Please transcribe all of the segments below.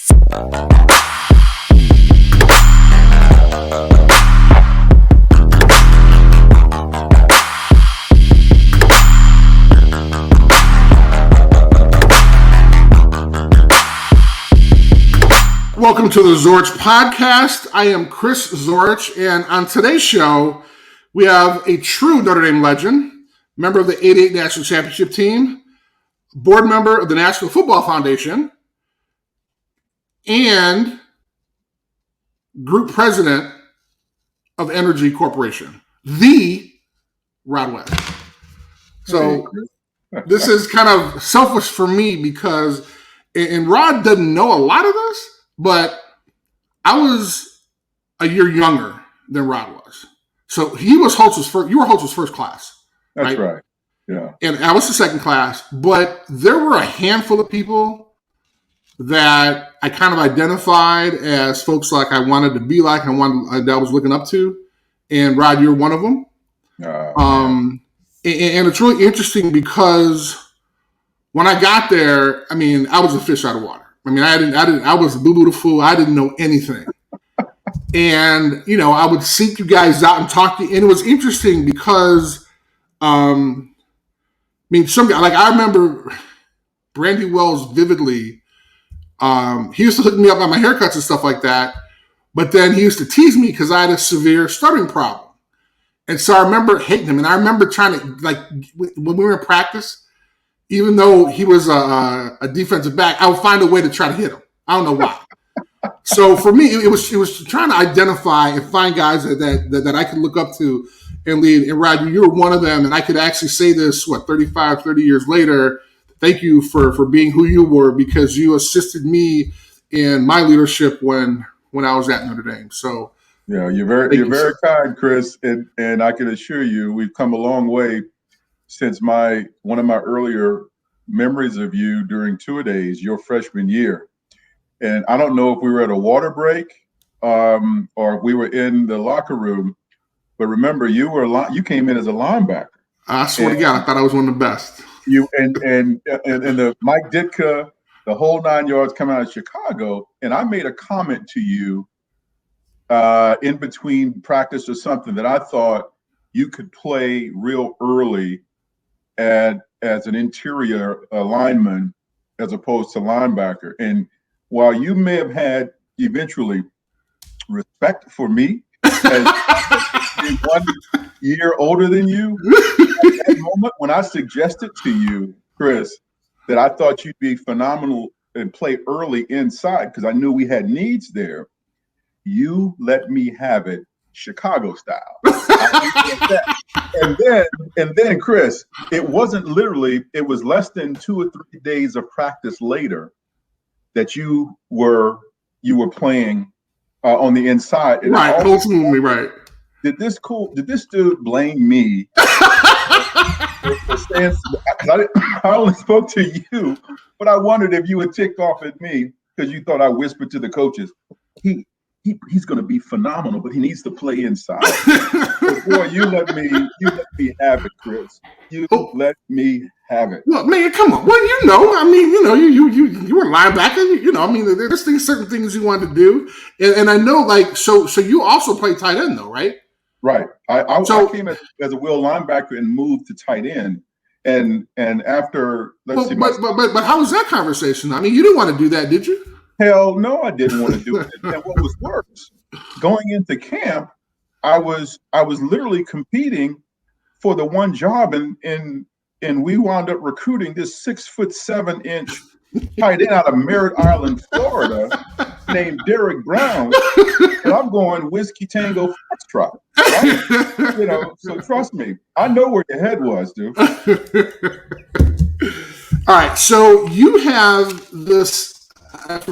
Welcome to the Zorich Podcast. I am Chris Zorich, and on today's show, we have a true Notre Dame legend, member of the '88 National Championship team, board member of the National Football Foundation, and group president of Entergy Corporation, the Rod West. So this is kind of selfish for me because, and Rod doesn't know a lot of this, but I was a year younger than Rod was. So he was Holtz's first, you were Holtz's first class. That's right. Yeah. And I was the second class, but there were a handful of people that I kind of identified as folks like I wanted to be like, that I was looking up to. And Rod, you're one of them. And it's really interesting because when I got there, I mean, I was a fish out of water. I mean, I was a boo-boo the fool. I didn't know anything. And, you know, I would seek you guys out and talk to you. And it was interesting because, I mean, I remember Brandy Wells vividly. He used to hook me up on my haircuts and stuff like that. But then he used to tease me because I had a severe stuttering problem. And so I remember hating him. And I remember trying to, like, when we were in practice, even though he was a defensive back, I would find a way to try to hit him. I don't know why. So for me, it was trying to identify and find guys that I could look up to and lead. And Rod, you were one of them. And I could actually say this, 30 years later, thank you for being who you were because you assisted me in my leadership when I was at Notre Dame. So yeah, you're very kind, Chris. And I can assure you, we've come a long way since one of my earlier memories of you during two-a-days, your freshman year. And I don't know if we were at a water break or if we were in the locker room, but remember you came in as a linebacker. I swear to God, I thought I was one of the best. You and the Mike Ditka, the whole 9 yards coming out of Chicago, and I made a comment to you in between practice or something that I thought you could play real early as an interior lineman as opposed to linebacker. And while you may have had eventually respect for me as 1 year older than you, at that moment when I suggested to you, Chris, that I thought you'd be phenomenal and play early inside because I knew we had needs there, you let me have it Chicago style. And then, Chris, it wasn't literally, it was less than 2 or 3 days of practice later that you were playing on the inside. And right, ultimately, right. Did this dude blame me for saying, I only spoke to you, but I wondered if you would tick off at me because you thought I whispered to the coaches, he's going to be phenomenal, but he needs to play inside. Boy, you let me have it, Chris. You let me have it. Well, man, come on. Well, you know, I mean, you know, you were a linebacker. You know, I mean, there's certain things you wanted to do, and I know, like, so you also played tight end, though, right? Right. I came as a will linebacker and moved to tight end, and after but how was that conversation? I mean, you didn't want to do that, did you? Hell no, I didn't want to do it. And what was worse, going into camp, I was literally competing for the one job, and we wound up recruiting this 6'7" tight end out of Merritt Island, Florida, named Derek Brown. And I'm going Whiskey Tango Foxtrot. Right? You know, so trust me, I know where your head was, dude. All right, so you have this.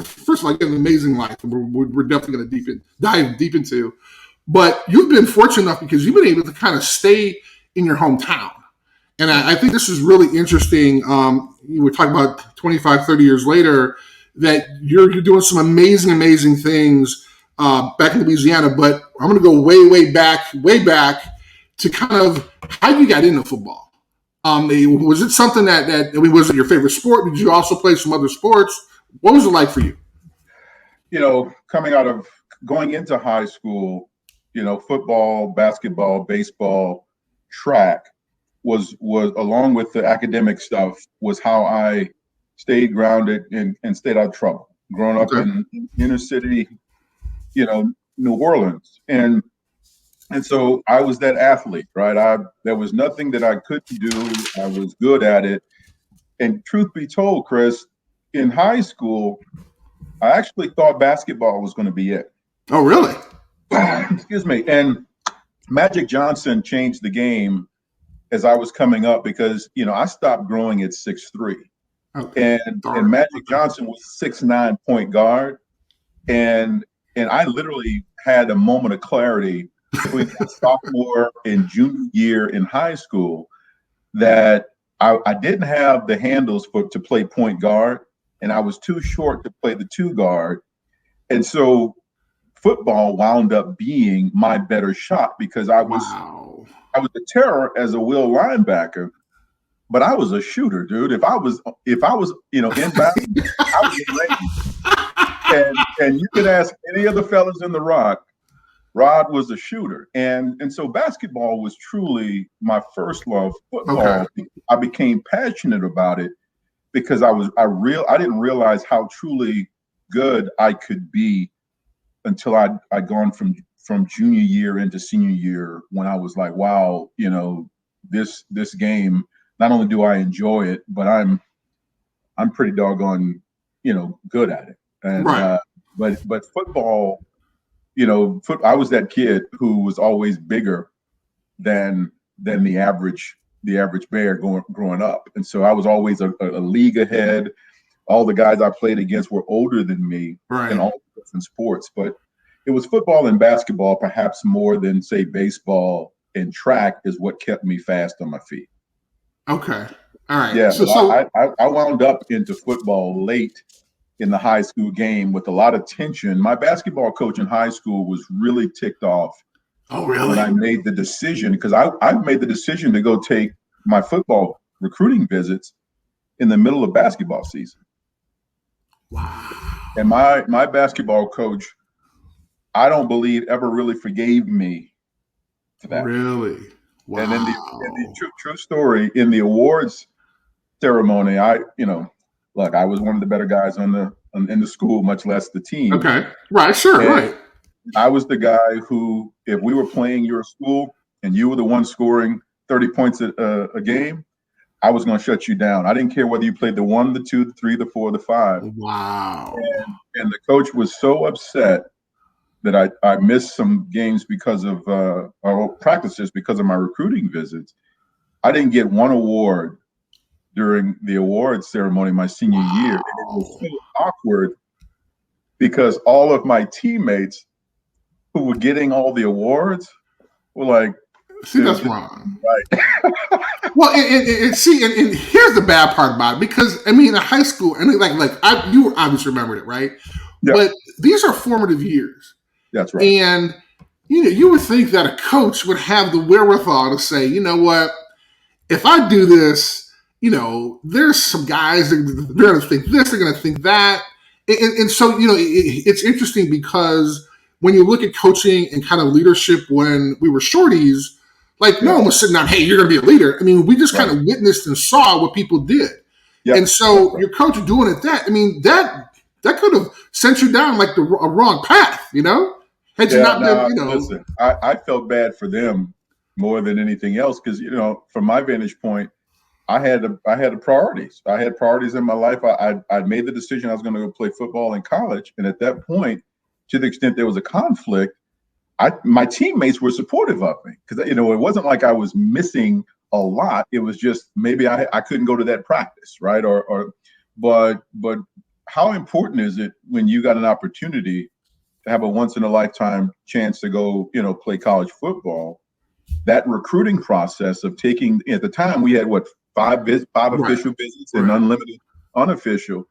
First of all, you have an amazing life. We're definitely going to dive deep into. But you've been fortunate enough because you've been able to kind of stay in your hometown. And I think this is really interesting. You were talking about 25, 30 years later that you're doing some amazing things back in Louisiana. But I'm going to go way back to kind of how you got into football. Was it something that was it your favorite sport? Did you also play some other sports? What was it like for you? coming out of going into high school, football, basketball, baseball, track was along with the academic stuff was how I stayed grounded and stayed out of trouble. Growing up in inner city, New Orleans, and so I was that athlete, right? There was nothing that I couldn't do. I was good at it. And truth be told, Chris, in high school, I actually thought basketball was going to be it. Oh, really? Excuse me. And Magic Johnson changed the game as I was coming up because, I stopped growing at 6'3". Okay. And Magic Johnson was 6'9" point guard. And I literally had a moment of clarity between my sophomore and junior year in high school that I didn't have the handles to play point guard, and I was too short to play the two guard. And so football wound up being my better shot because I was a terror as a will linebacker, but I was a shooter, dude. If I was inbound, I was in range. And you can ask any of the fellas in the Rock, Rod was a shooter. And so basketball was truly my first love. Football, I became passionate about it because I didn't realize how truly good I could be until I'd gone from junior year into senior year when I was like, wow, this game, not only do I enjoy it, but I'm pretty doggone, good at it. And but football, I was that kid who was always bigger than the average bear growing up, and so I was always a league ahead. All the guys I played against were older than me in all different sports, but it was football and basketball, perhaps more than say baseball and track, is what kept me fast on my feet. Okay, all right. Yeah, so I wound up into football late in the high school game with a lot of tension. My basketball coach in high school was really ticked off. Oh, really? When I made the decision, because I made the decision to go take my football recruiting visits in the middle of basketball season. Wow. And my basketball coach, I don't believe ever really forgave me for that. Really? Wow. And in the true story, in the awards ceremony, look, I was one of the better guys in the school, much less the team. Okay. Right. Sure. Right. I was the guy who, if we were playing your school and you were the one scoring 30 points a game, I was going to shut you down. I didn't care whether you played the 1, the 2, the 3, the 4, the 5. Wow. And the coach was so upset that I missed some games because of or practices because of my recruiting visits. I didn't get one award during the awards ceremony my senior year. And it was so awkward because all of my teammates who were getting all the awards were like, see, that's wrong. Right. Well, and here's the bad part about it, because in high school, and you obviously remembered it, right? Yeah. But these are formative years. That's right. And you would think that a coach would have the wherewithal to say, you know what, if I do this, there's some guys that they're going to think this, they're going to think that, and so it's interesting because when you look at coaching and kind of leadership when we were shorties, no one was sitting down, hey, you're going to be a leader. We just kind of witnessed and saw what people did. Yep. And so your coach doing it that could have sent you down a wrong path, had you not been, Listen, I felt bad for them more than anything else because, from my vantage point, I had priorities. I had priorities in my life. I made the decision I was going to go play football in college. And at that point, to the extent there was a conflict, my teammates were supportive of me because, it wasn't like I was missing a lot. It was just maybe I couldn't go to that practice, right? But how important is it when you got an opportunity to have a once in a lifetime chance to go, play college football? That recruiting process of taking, at the time we had five official visits and unlimited unofficial.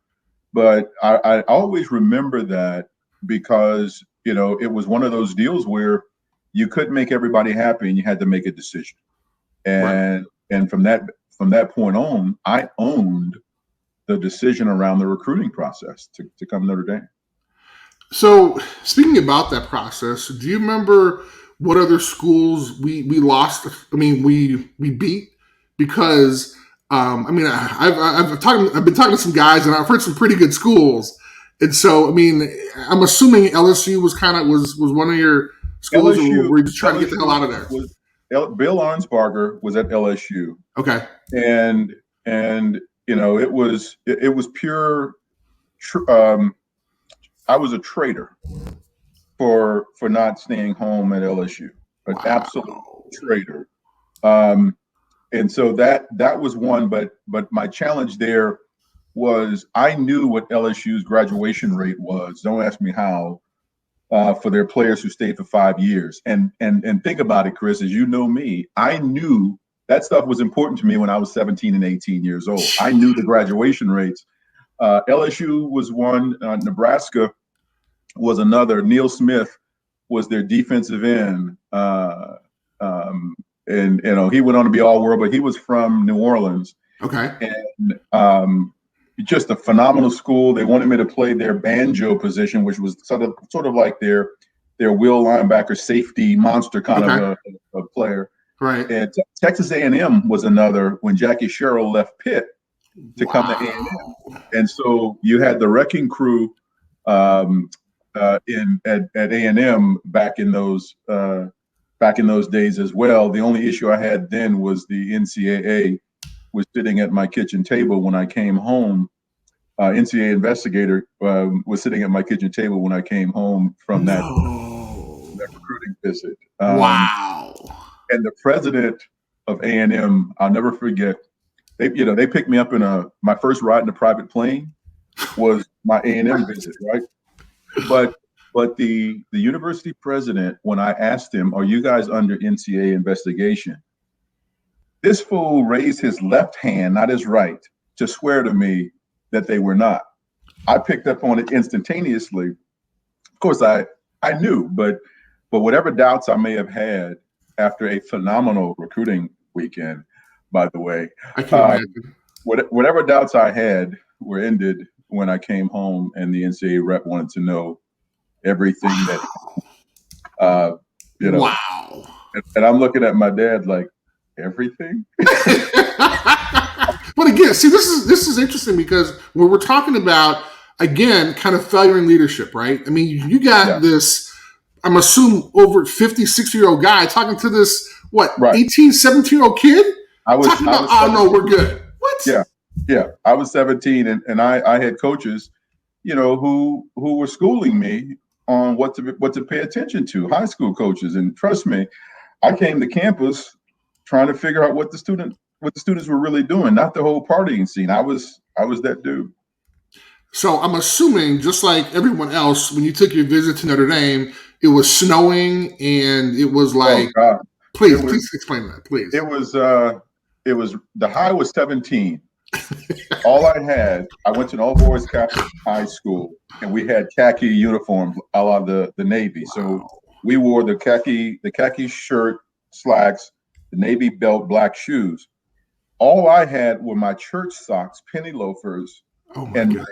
But I always remember that because, it was one of those deals where you couldn't make everybody happy and you had to make a decision. And from that point on, I owned the decision around the recruiting process to come to Notre Dame. So speaking about that process, do you remember what other schools we lost? I mean, we beat because I mean I've been talking to some guys and I've heard some pretty good schools, and so I mean I'm assuming LSU was one of your schools, or were you just trying to get the hell out of there? Bill Arnsparger was at LSU. Okay, and it was pure. I was a traitor for not staying home at LSU, an absolute traitor. And so that was one, but my challenge there was I knew what LSU's graduation rate was. Don't ask me how. For their players who stayed for 5 years, and think about it, Chris, as you know me, I knew that stuff was important to me when I was 17 and 18 years old. I knew the graduation rates. LSU was one. Nebraska was another. Neil Smith was their defensive end. And he went on to be all world, but he was from New Orleans. Okay. And just a phenomenal school. They wanted me to play their banjo position, which was sort of like their will linebacker, safety monster kind of a player. Right. And Texas A&M was another when Jackie Sherrill left Pitt to come to A&M. And so you had the wrecking crew at A&M back in those days as well. The only issue I had then was the NCAA was sitting at my kitchen table when I came home. NCAA investigator was sitting at my kitchen table when I came home from that recruiting visit. Wow. And the president of A&M, I'll never forget. They picked me up in my first ride in a private plane was my A&M visit, right? But the university president, when I asked him, "Are you guys under NCAA investigation?" This fool raised his left hand, not his right, to swear to me that they were not. I picked up on it instantaneously. Of course, I knew, but whatever doubts I may have had after a phenomenal recruiting weekend, by the way, I can't imagine. Whatever doubts I had were ended when I came home and the NCAA rep wanted to know everything that, Wow. And I'm looking at my dad like, everything? But again, see, this is interesting because when we're talking about, again, kind of failure in leadership, right? I mean, you got this, I'm assuming, over 50, 60-year-old guy talking to this, 18, 17-year-old kid? Talking about, oh, no, we're good. What? Yeah. I was 17, and I had coaches, who were schooling me on what to pay attention to, high school coaches. And trust me, I came to campus trying to figure out what the students were really doing, not the whole partying scene. I was that dude. So I'm assuming, just like everyone else, when you took your visit to Notre Dame, it was snowing and it was like, please explain that, please. It was the high was 17. All I went to an all-boys Catholic high school, and we had khaki uniforms a la the Navy. Wow. So we wore the khaki shirt, slacks, the Navy belt, black shoes. All I had were my church socks, penny loafers, and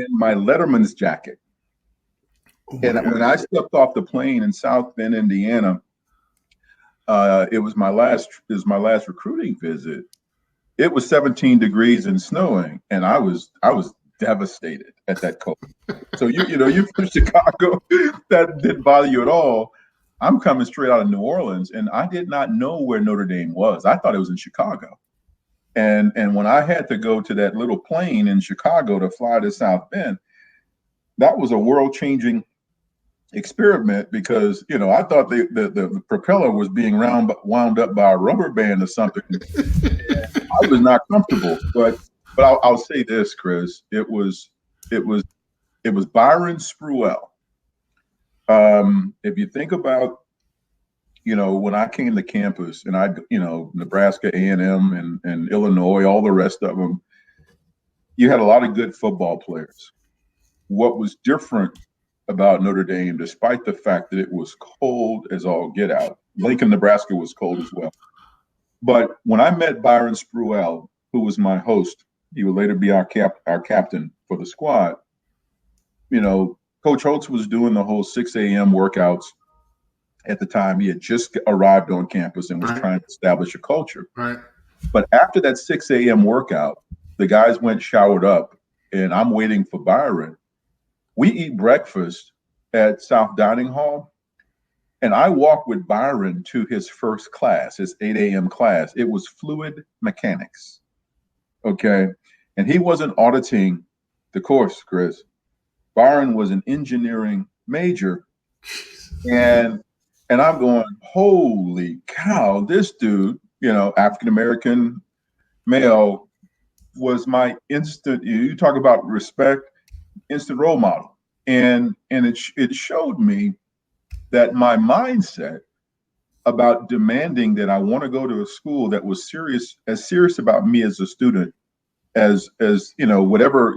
my Letterman's jacket. When I stepped off the plane in South Bend, Indiana, it was my last recruiting visit. It was 17 degrees and snowing, and I was devastated at that cold. So you from Chicago, that didn't bother you at all. I'm coming straight out of New Orleans, and I did not know where Notre Dame was. I thought it was in Chicago. And when I had to go to that little plane in Chicago to fly to South Bend, that was a world-changing experiment because, I thought the propeller was being wound up by a rubber band or something. I was not comfortable, but I'll say this, Chris, it was Byron Spruell. If you think about, when I came to campus and Nebraska, A&M and Illinois, all the rest of them, you had a lot of good football players. What was different about Notre Dame, despite the fact that it was cold as all get out, Lincoln, Nebraska was cold as well. But when I met Byron Spruell, who was my host, he would later be our captain for the squad. Coach Holtz was doing the whole 6 a.m. workouts at the time. He had just arrived on campus and was trying to establish a culture. Right. But after that 6 a.m. workout, the guys went showered up, and I'm waiting for Byron. We eat breakfast at South Dining Hall, and I walk with Byron to his first class, his 8 a.m. class. It was fluid mechanics. Okay. And he wasn't auditing the course, Chris. Byron was an engineering major. And I'm going, holy cow, this dude, African-American male, was my instant, you talk about respect, instant role model. And it showed me that my mindset about demanding that I want to go to a school that was serious about me as a student, as whatever,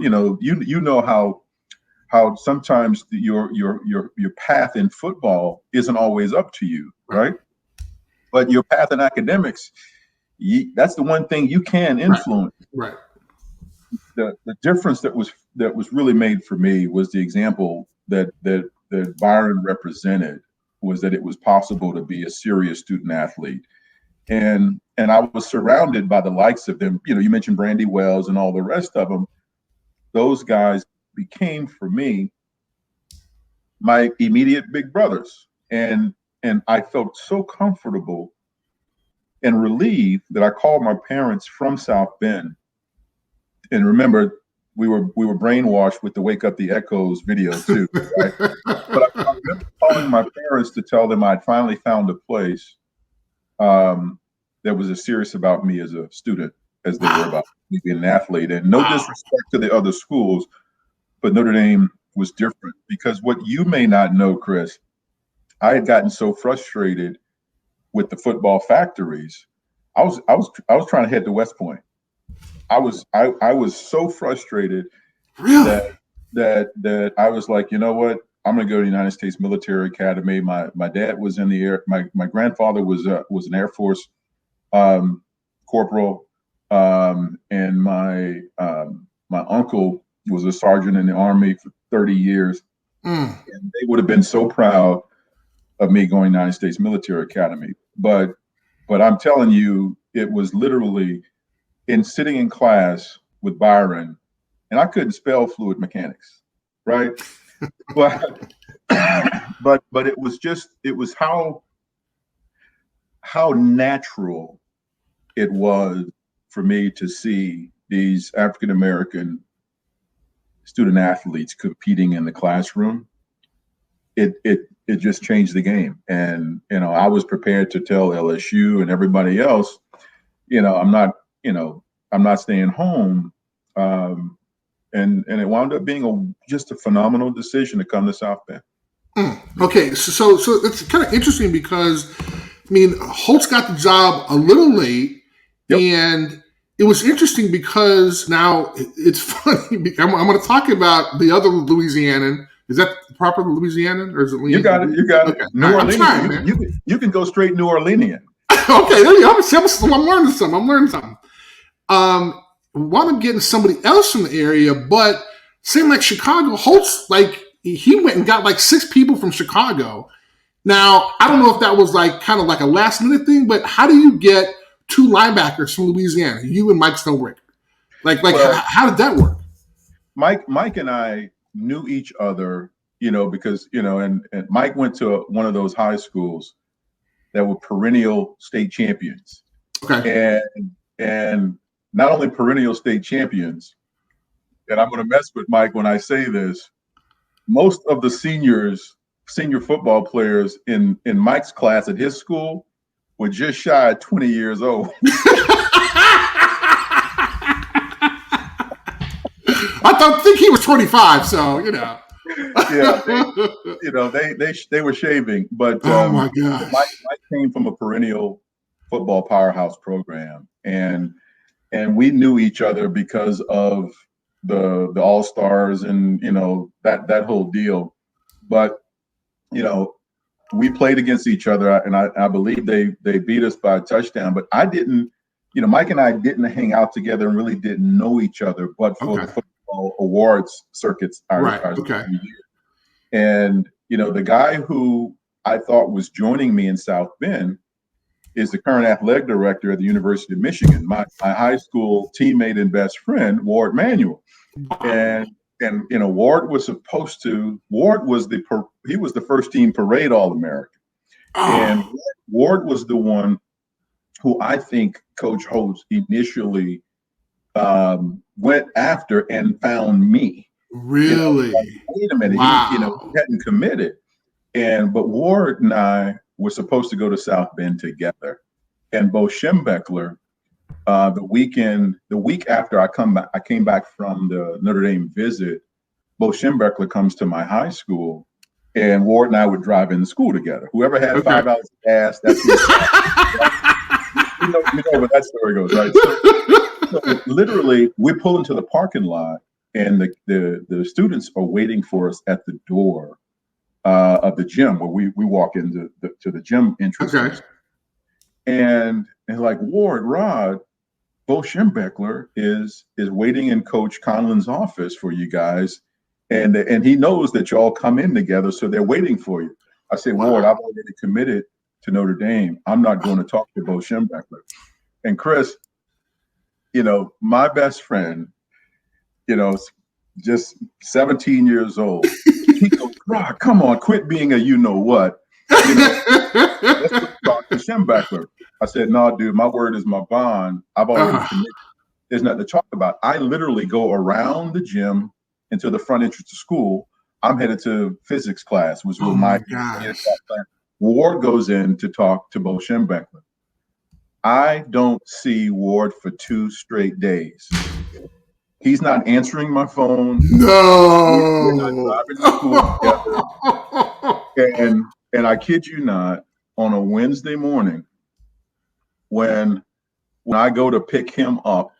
how sometimes your path in football isn't always up to you, right? But your path in academics, that's the one thing you can influence. Right. The difference that was really made for me was the example that Byron represented, was that it was possible to be a serious student athlete. And I was surrounded by the likes of them. You mentioned Brandy Wells and all the rest of them. Those guys became, for me, my immediate big brothers. And I felt so comfortable and relieved that I called my parents from South Bend. And remember, we were brainwashed with the Wake Up the Echoes video too, right? But I remember calling my parents to tell them I'd finally found a place that was as serious about me as a student as they were about me being an athlete. And no disrespect to the other schools, but Notre Dame was different, because what you may not know, Chris, I had gotten so frustrated with the football factories. I was trying to head to West Point. I was so frustrated that I was like, you know what? I'm going to go to the United States Military Academy. My dad was in the air. My grandfather was an Air Force corporal, and my uncle was a sergeant in the Army for 30 years. And they would have been so proud of me going to the United States Military Academy. But I'm telling you, it was literally in sitting in class with Byron, and I couldn't spell fluid mechanics, right? but it was how natural it was for me to see these African-American student athletes competing in the classroom. It just changed the game. And, I was prepared to tell LSU and everybody else, I'm not staying home. And it wound up being just a phenomenal decision to come to South Bend. Okay, so it's kind of interesting because, Holtz got the job a little late, and it was interesting because now it's funny. I'm going to talk about the other Louisianan. Is that the proper Louisianan, or is it? You got it. Okay. New Orleans. Trying, you can go straight New Orleanian. Okay, there you go. I'm learning something. Wound up getting somebody else from the area, but same like Chicago, Holtz, he went and got 6 people from Chicago. Now, I don't know if that was kind of a last minute thing, but how do you get 2 linebackers from Louisiana, you and Mike Stonebreaker? How did that work? Mike and I knew each other, because, and Mike went to one of those high schools that were perennial state champions. Okay. And not only perennial state champions, and I'm going to mess with Mike when I say this, most of the senior football players in Mike's class at his school were just shy of 20 years old. I think he was 25, so Yeah, they were shaving, but oh my gosh. Mike came from a perennial football powerhouse program, and we knew each other because of the All-Stars and that whole deal. But we played against each other, and I believe they beat us by a touchdown. But I didn't, Mike and I didn't hang out together and really didn't know each other, but for the football awards circuits our year. And, the guy who I thought was joining me in South Bend is the current athletic director at the University of Michigan, my high school teammate and best friend, Ward Manuel. And Ward was he was the first team parade All-American. And Ward was the one who I think Coach Holtz initially went after and found me. Really? Wait a minute. Wow. He hadn't committed. But Ward and I were supposed to go to South Bend together. And Bo Schembechler, the week after I came back from the Notre Dame visit, Bo Schembechler comes to my high school, and Ward and I would drive into school together. Whoever had $5 of gas, that's who you know where that story goes, right? So literally, we pull into the parking lot, and the students are waiting for us at the door of the gym where we walk into the gym entrance. Okay. And like, Ward, Rod, Bo Schembechler is waiting in Coach Conlon's office for you guys, and he knows that y'all come in together, so they're waiting for you. I said, wow. Ward, I've already committed to Notre Dame. I'm not going to talk to Bo Schembechler. And Chris, my best friend, just 17 years old, he goes, Rod, come on, quit being a you-know-what. Let's talk to Schembechler. I said, no, dude, my word is my bond. I've already committed. There's nothing to talk about. I literally go around the gym into the front entrance of school. I'm headed to physics class, which was my class. Ward goes in to talk to Bo Schembechler. I don't see Ward for 2 straight days. He's not answering my phone. No. We're not driving to school together. And I kid you not, on a Wednesday morning, when I go to pick him up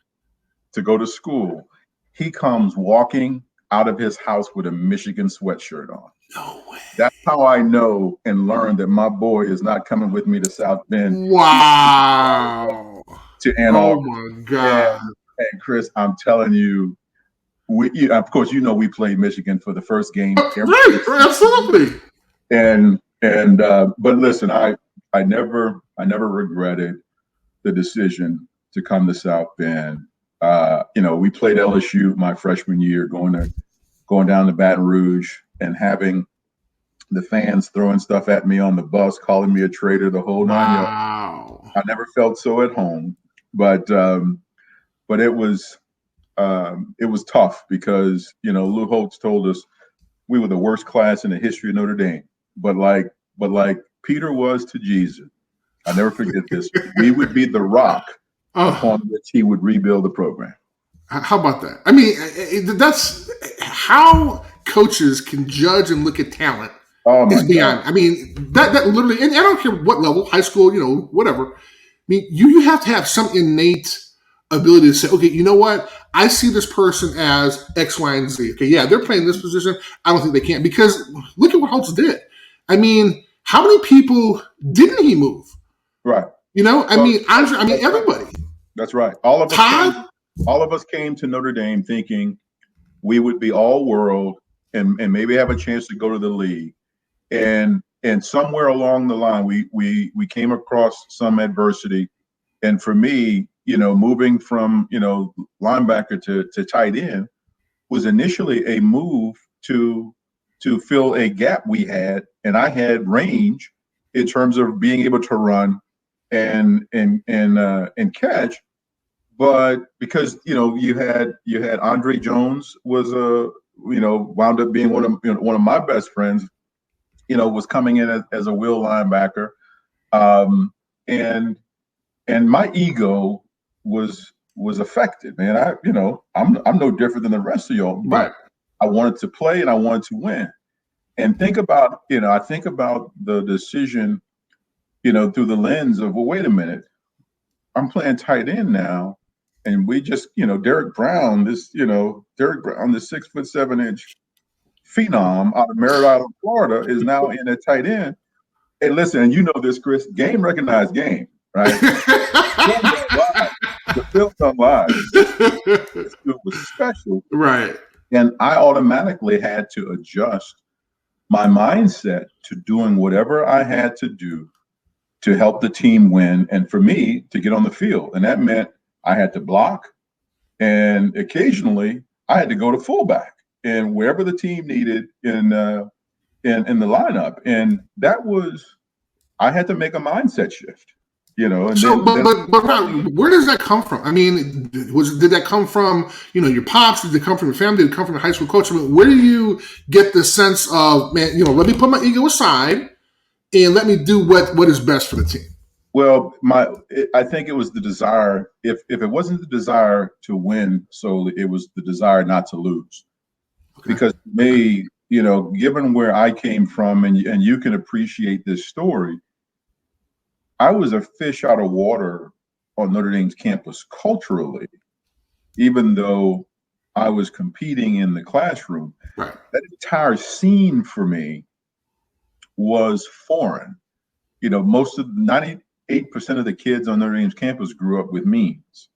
to go to school, he comes walking out of his house with a Michigan sweatshirt on. No way. That's how I know and learn that my boy is not coming with me to South Bend. Wow. To Ann Arbor. Oh my God. And Chris, I'm telling you, of course, we played Michigan for the first game. Right, absolutely. But listen, I never regretted the decision to come to South Bend. We played LSU my freshman year, going down to Baton Rouge and having the fans throwing stuff at me on the bus, calling me a traitor, the whole 9 yards. Wow. I never felt so at home, but it was tough because Lou Holtz told us we were the worst class in the history of Notre Dame, but like Peter was to Jesus, I never forget this. We would be the rock upon which he would rebuild the program. How about that? I mean, that's how coaches can judge and look at talent. Oh my is beyond. God. I mean, that literally, and I don't care what level, high school, whatever. I mean, you have to have some innate ability to say, okay, you know what? I see this person as X, Y, and Z. Okay, yeah, they're playing this position. I don't think they can, because look at what Holtz did. I mean, how many people didn't he move? Right. Andre, everybody. That's right. All of us came to Notre Dame thinking we would be all world and maybe have a chance to go to the league. And somewhere along the line, we came across some adversity. And for me, moving from, linebacker to tight end was initially a move to fill a gap we had. And I had range in terms of being able to run and catch. But because, you had Andre Jones was wound up being one of my best friends, was coming in as a will linebacker. And my ego was affected, man. I'm no different than the rest of y'all, but right. I wanted to play and I wanted to win. And think about, I think about the decision, through the lens of, well, wait a minute, I'm playing tight end now. And we just, Derek Brown, this 6'7" phenom out of Merritt Island, Florida, is now in a tight end. Hey, listen, and you know this, Chris, game recognized game, right? The film don't lie. It was special. Right. And I automatically had to adjust my mindset to doing whatever I had to do to help the team win and for me to get on the field. And that meant I had to block, and occasionally I had to go to fullback and wherever the team needed in the lineup. And that was, I had to make a mindset shift, And so, but where does that come from? I mean, did that come from your pops? Did it come from your family? Did it come from your high school coach? I mean, where do you get the sense of, man, let me put my ego aside and let me do what is best for the team? Well, I think it was the desire. If it wasn't the desire to win solely, it was the desire not to lose. Okay. Because to me, given where I came from, and you can appreciate this story, I was a fish out of water on Notre Dame's campus culturally, even though I was competing in the classroom. Right. That entire scene for me was foreign. Most of 98% of the kids on Notre Dame's campus grew up with means,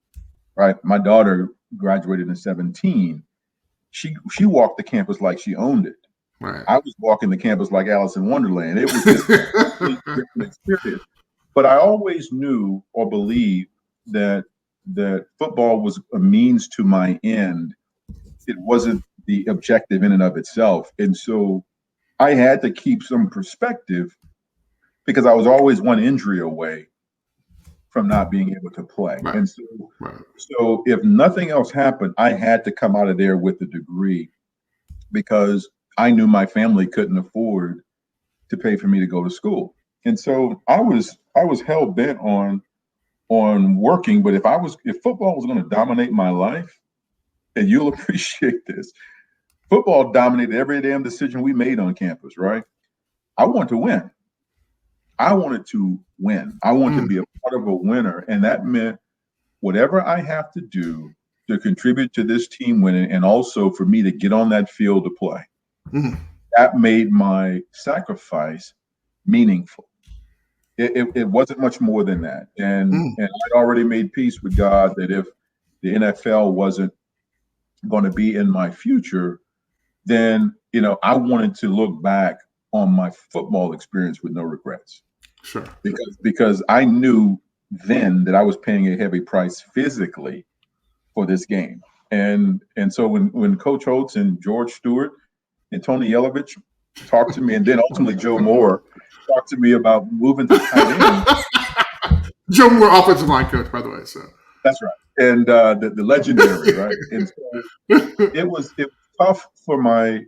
right? My daughter graduated in 2017. She walked the campus like she owned it. Right. I was walking the campus like Alice in Wonderland. It was just a completely different experience. But I always knew or believed that football was a means to my end. It wasn't the objective in and of itself. And so I had to keep some perspective because I was always one injury away from not being able to play. Right. And so if nothing else happened, I had to come out of there with a degree because I knew my family couldn't afford to pay for me to go to school. And so I was hell bent on working. But if football was going to dominate my life, and you'll appreciate this, football dominated every damn decision we made on campus, right? I wanted to win. I wanted to win. I wanted to be a part of a winner. And that meant whatever I have to do to contribute to this team winning, and also for me to get on that field to play. That made my sacrifice meaningful. It wasn't much more than that. And I'd already made peace with God that if the NFL wasn't going to be in my future, then, I wanted to look back on my football experience with no regrets. Sure. Because I knew then that I was paying a heavy price physically for this game. And so when Coach Holtz and George Stewart and Tony 𝐓𝐿ovich talked to me, and then ultimately Joe Moore talked to me about moving to tight end. Joe Moore, offensive line coach, by the way. So that's right, and the legendary, right? And so it was tough for my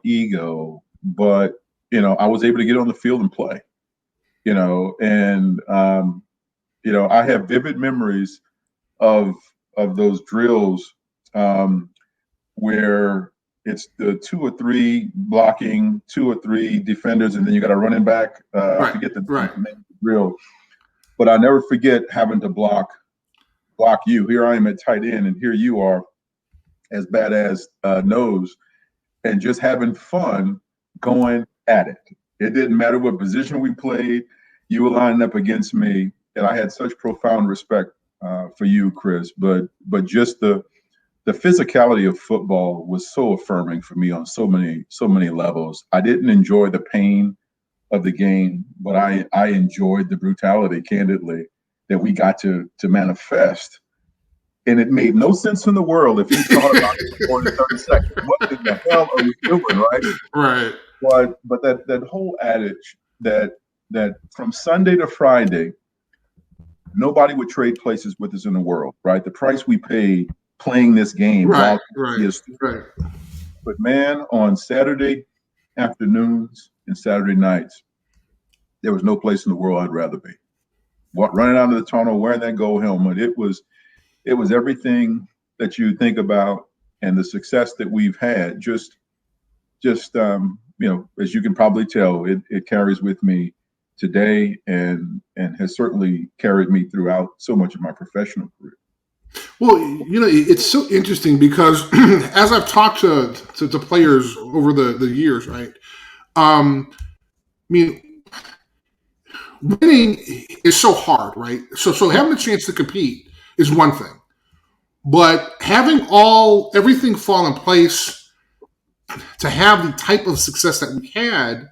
ego, but I was able to get on the field and play. I have vivid memories of those drills where it's the 2 or 3 blocking, 2 or 3 defenders, and then you got a running back. I forget the name of the drill, but I never forget having to block you. Here I am at tight end, and here you are as bad as nose, and just having fun going at it. It didn't matter what position we played. You were lining up against me, and I had such profound respect for you, Chris. But just the physicality of football was so affirming for me on so many levels. I didn't enjoy the pain of the game, but I enjoyed the brutality, candidly, that we got to manifest. And it made no sense in the world if you thought about it for 30 seconds. What in the hell are we doing, right? Right. But that whole adage that from Sunday to Friday, nobody would trade places with us in the world, right? The price we paid playing this game. Right. But man, on Saturday afternoons and Saturday nights, there was no place in the world I'd rather be. Running out of the tunnel, wearing that gold helmet, it was everything that you think about, and the success that we've had. Just as you can probably tell, it carries with me today, and has certainly carried me throughout so much of my professional career. Well, it's so interesting because as I've talked to players over the years, right? Winning is so hard, right? So having a chance to compete is one thing, but having everything fall in place to have the type of success that we had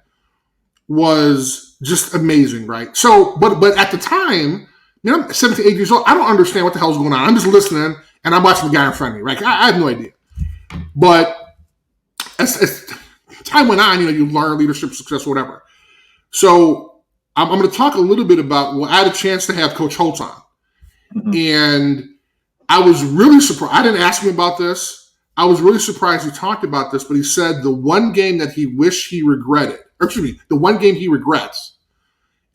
was just amazing, right? So, but at the time, I'm 17, 8 years old. I don't understand what the hell's going on. I'm just listening and I'm watching the guy in front of me, right? I have no idea. But as time went on, you learn leadership, success, whatever. So I'm going to talk a little bit about. Well, I had a chance to have Coach Holtz on, and I was really surprised. I didn't ask him about this. I was really surprised he talked about this, but he said the one game that he wished he regretted, or excuse me, the one game he regrets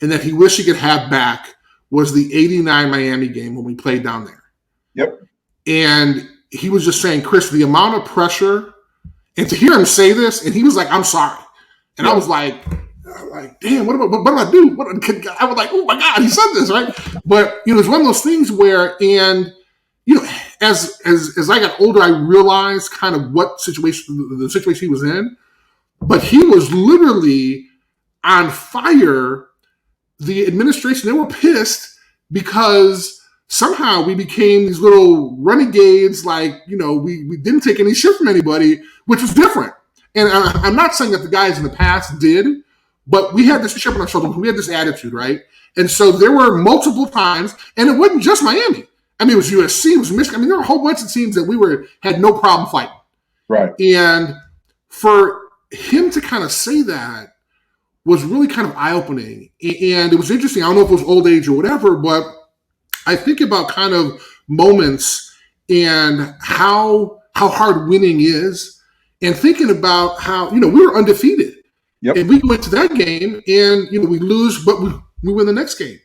and that he wished he could have back was the 89 Miami game when we played down there. Yep. And he was just saying, Chris, the amount of pressure, and to hear him say this, and he was like, I'm sorry. And I was like, damn, what do I do? I was like, oh my God, he said this, right? But, it's one of those things where, and, as I got older, I realized kind of the situation he was in. But he was literally on fire. The administration, they were pissed because somehow we became these little renegades, like, we didn't take any shit from anybody, which was different. And I'm not saying that the guys in the past did, but we had this chip on our shoulder. We had this attitude, right? And so there were multiple times, and it wasn't just Miami. I mean, it was USC, it was Michigan. I mean, there were a whole bunch of teams that we had no problem fighting. Right. And for him to kind of say that was really kind of eye-opening. And it was interesting. I don't know if it was old age or whatever, but I think about kind of moments and how hard winning is, and thinking about how, we were undefeated. Yep. And we went to that game and, we lose, but we win the next game.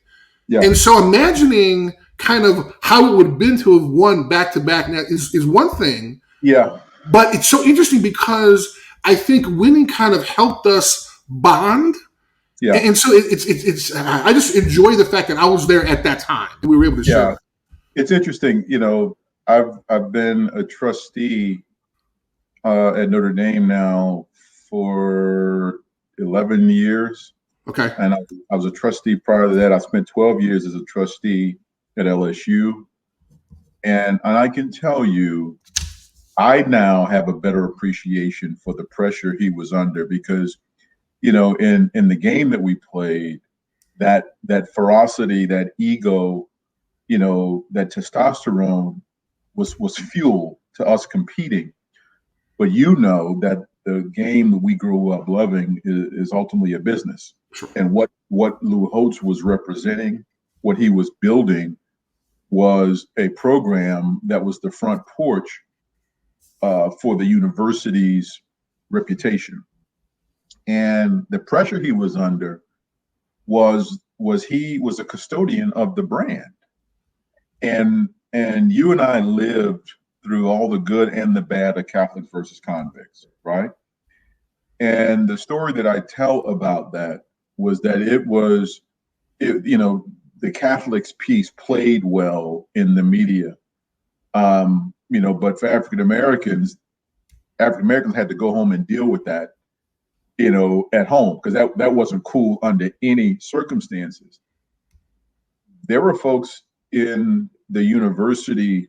Yeah. And so imagining kind of how it would have been to have won back-to-back is one thing. Yeah. But it's so interesting because I think winning kind of helped us bond. Yeah. And so it's I just enjoy the fact that I was there at that time. We were able to share. It's interesting. I've been a trustee at Notre Dame now for 11 years. Okay. And I was a trustee prior to that. I spent 12 years as a trustee at LSU. And I can tell you, I now have a better appreciation for the pressure he was under because, in the game that we played, that ferocity, that ego, that testosterone was fuel to us competing. But that the game that we grew up loving is ultimately a business. Sure. And what 𝐓𝐡𝐿tz was representing, what he was building, was a program that was the front porch for the university's reputation. And the pressure he was under was he was a custodian of the brand. And you and I lived through all the good and the bad of Catholics versus convicts, right? And the story that I tell about that was that the Catholics piece played well in the media. But for African Americans had to go home and deal with that, at home, because that wasn't cool under any circumstances. There were folks in the university,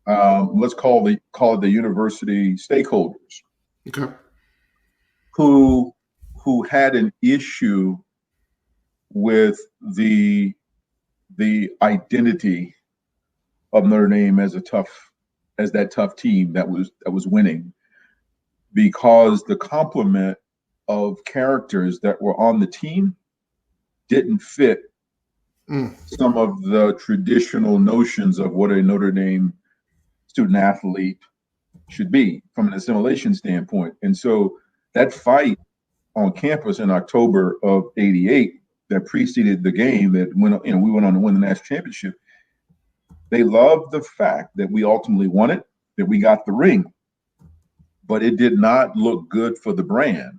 let's call it the university stakeholders, okay, who had an issue with the identity of Notre Dame as that tough team that was winning, because the complement of characters that were on the team didn't fit some of the traditional notions of what a Notre Dame student athlete should be from an assimilation standpoint. And so that fight on campus in October of '88 that preceded the game that we went on to win the national championship, they loved the fact that we ultimately won it, that we got the ring, but it did not look good for the brand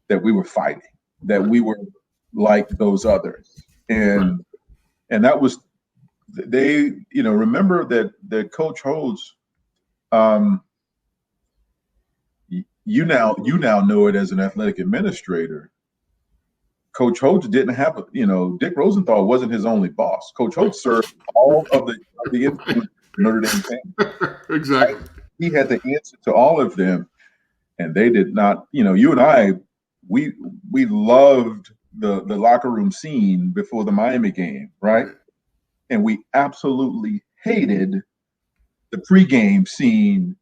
that we were fighting, that we were like those others. And that was, they, remember that Coach Holtz, you now know it as an athletic administrator. Coach Holtz didn't have, Dick Rosenthal wasn't his only boss. Coach Holtz served all of the influence Notre Dame fans. Exactly. he had the answer to all of them, and they did not. You and I, we loved the locker room scene before the Miami game, right? And we absolutely hated the pregame scene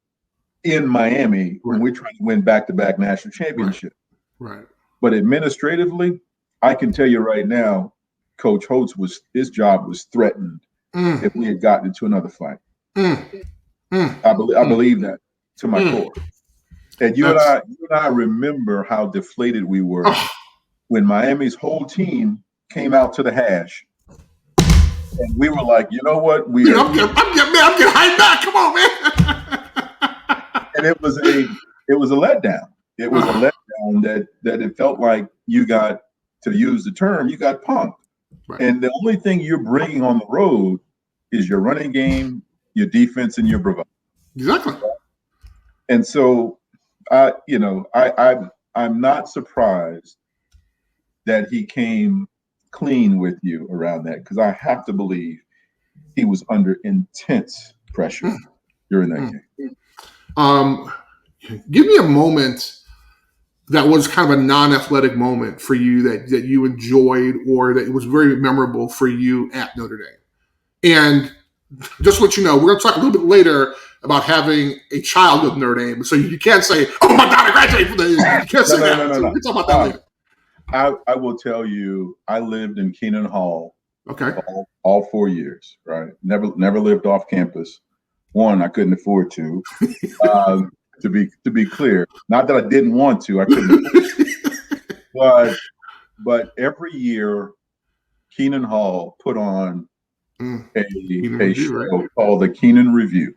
in Miami when we're trying to win back-to-back national championships. Right. But administratively, I can tell you right now, Coach Holtz his job was threatened if we had gotten into another fight. I believe that to my core. And you and I remember how deflated we were when Miami's whole team came out to the hash. And we were like, you know what? I'm getting hyped back. Come on, man. And it was a letdown. It was a letdown that it felt like you got, to use the term, you got punked. Right. And the only thing you're bringing on the road is your running game, your defense, and your bravado. Exactly. And so, I'm not surprised that he came clean with you around that, because I have to believe he was under intense pressure during that game. Give me a moment that was kind of a non-athletic moment for you that you enjoyed, or that was very memorable for you at Notre Dame. And just to let you know, we're going to talk a little bit later about having a child with Notre Dame. So you can't say, "Oh my God, I graduated from the." You can't say that. No. We'll talk about that later. I will tell you, I lived in Keenan Hall. Okay. All 4 years, right? Never lived off campus. One, I couldn't afford to. To be clear, not that I didn't want to, I couldn't. But every year, Keenan Hall put on a show called the Keenan Revue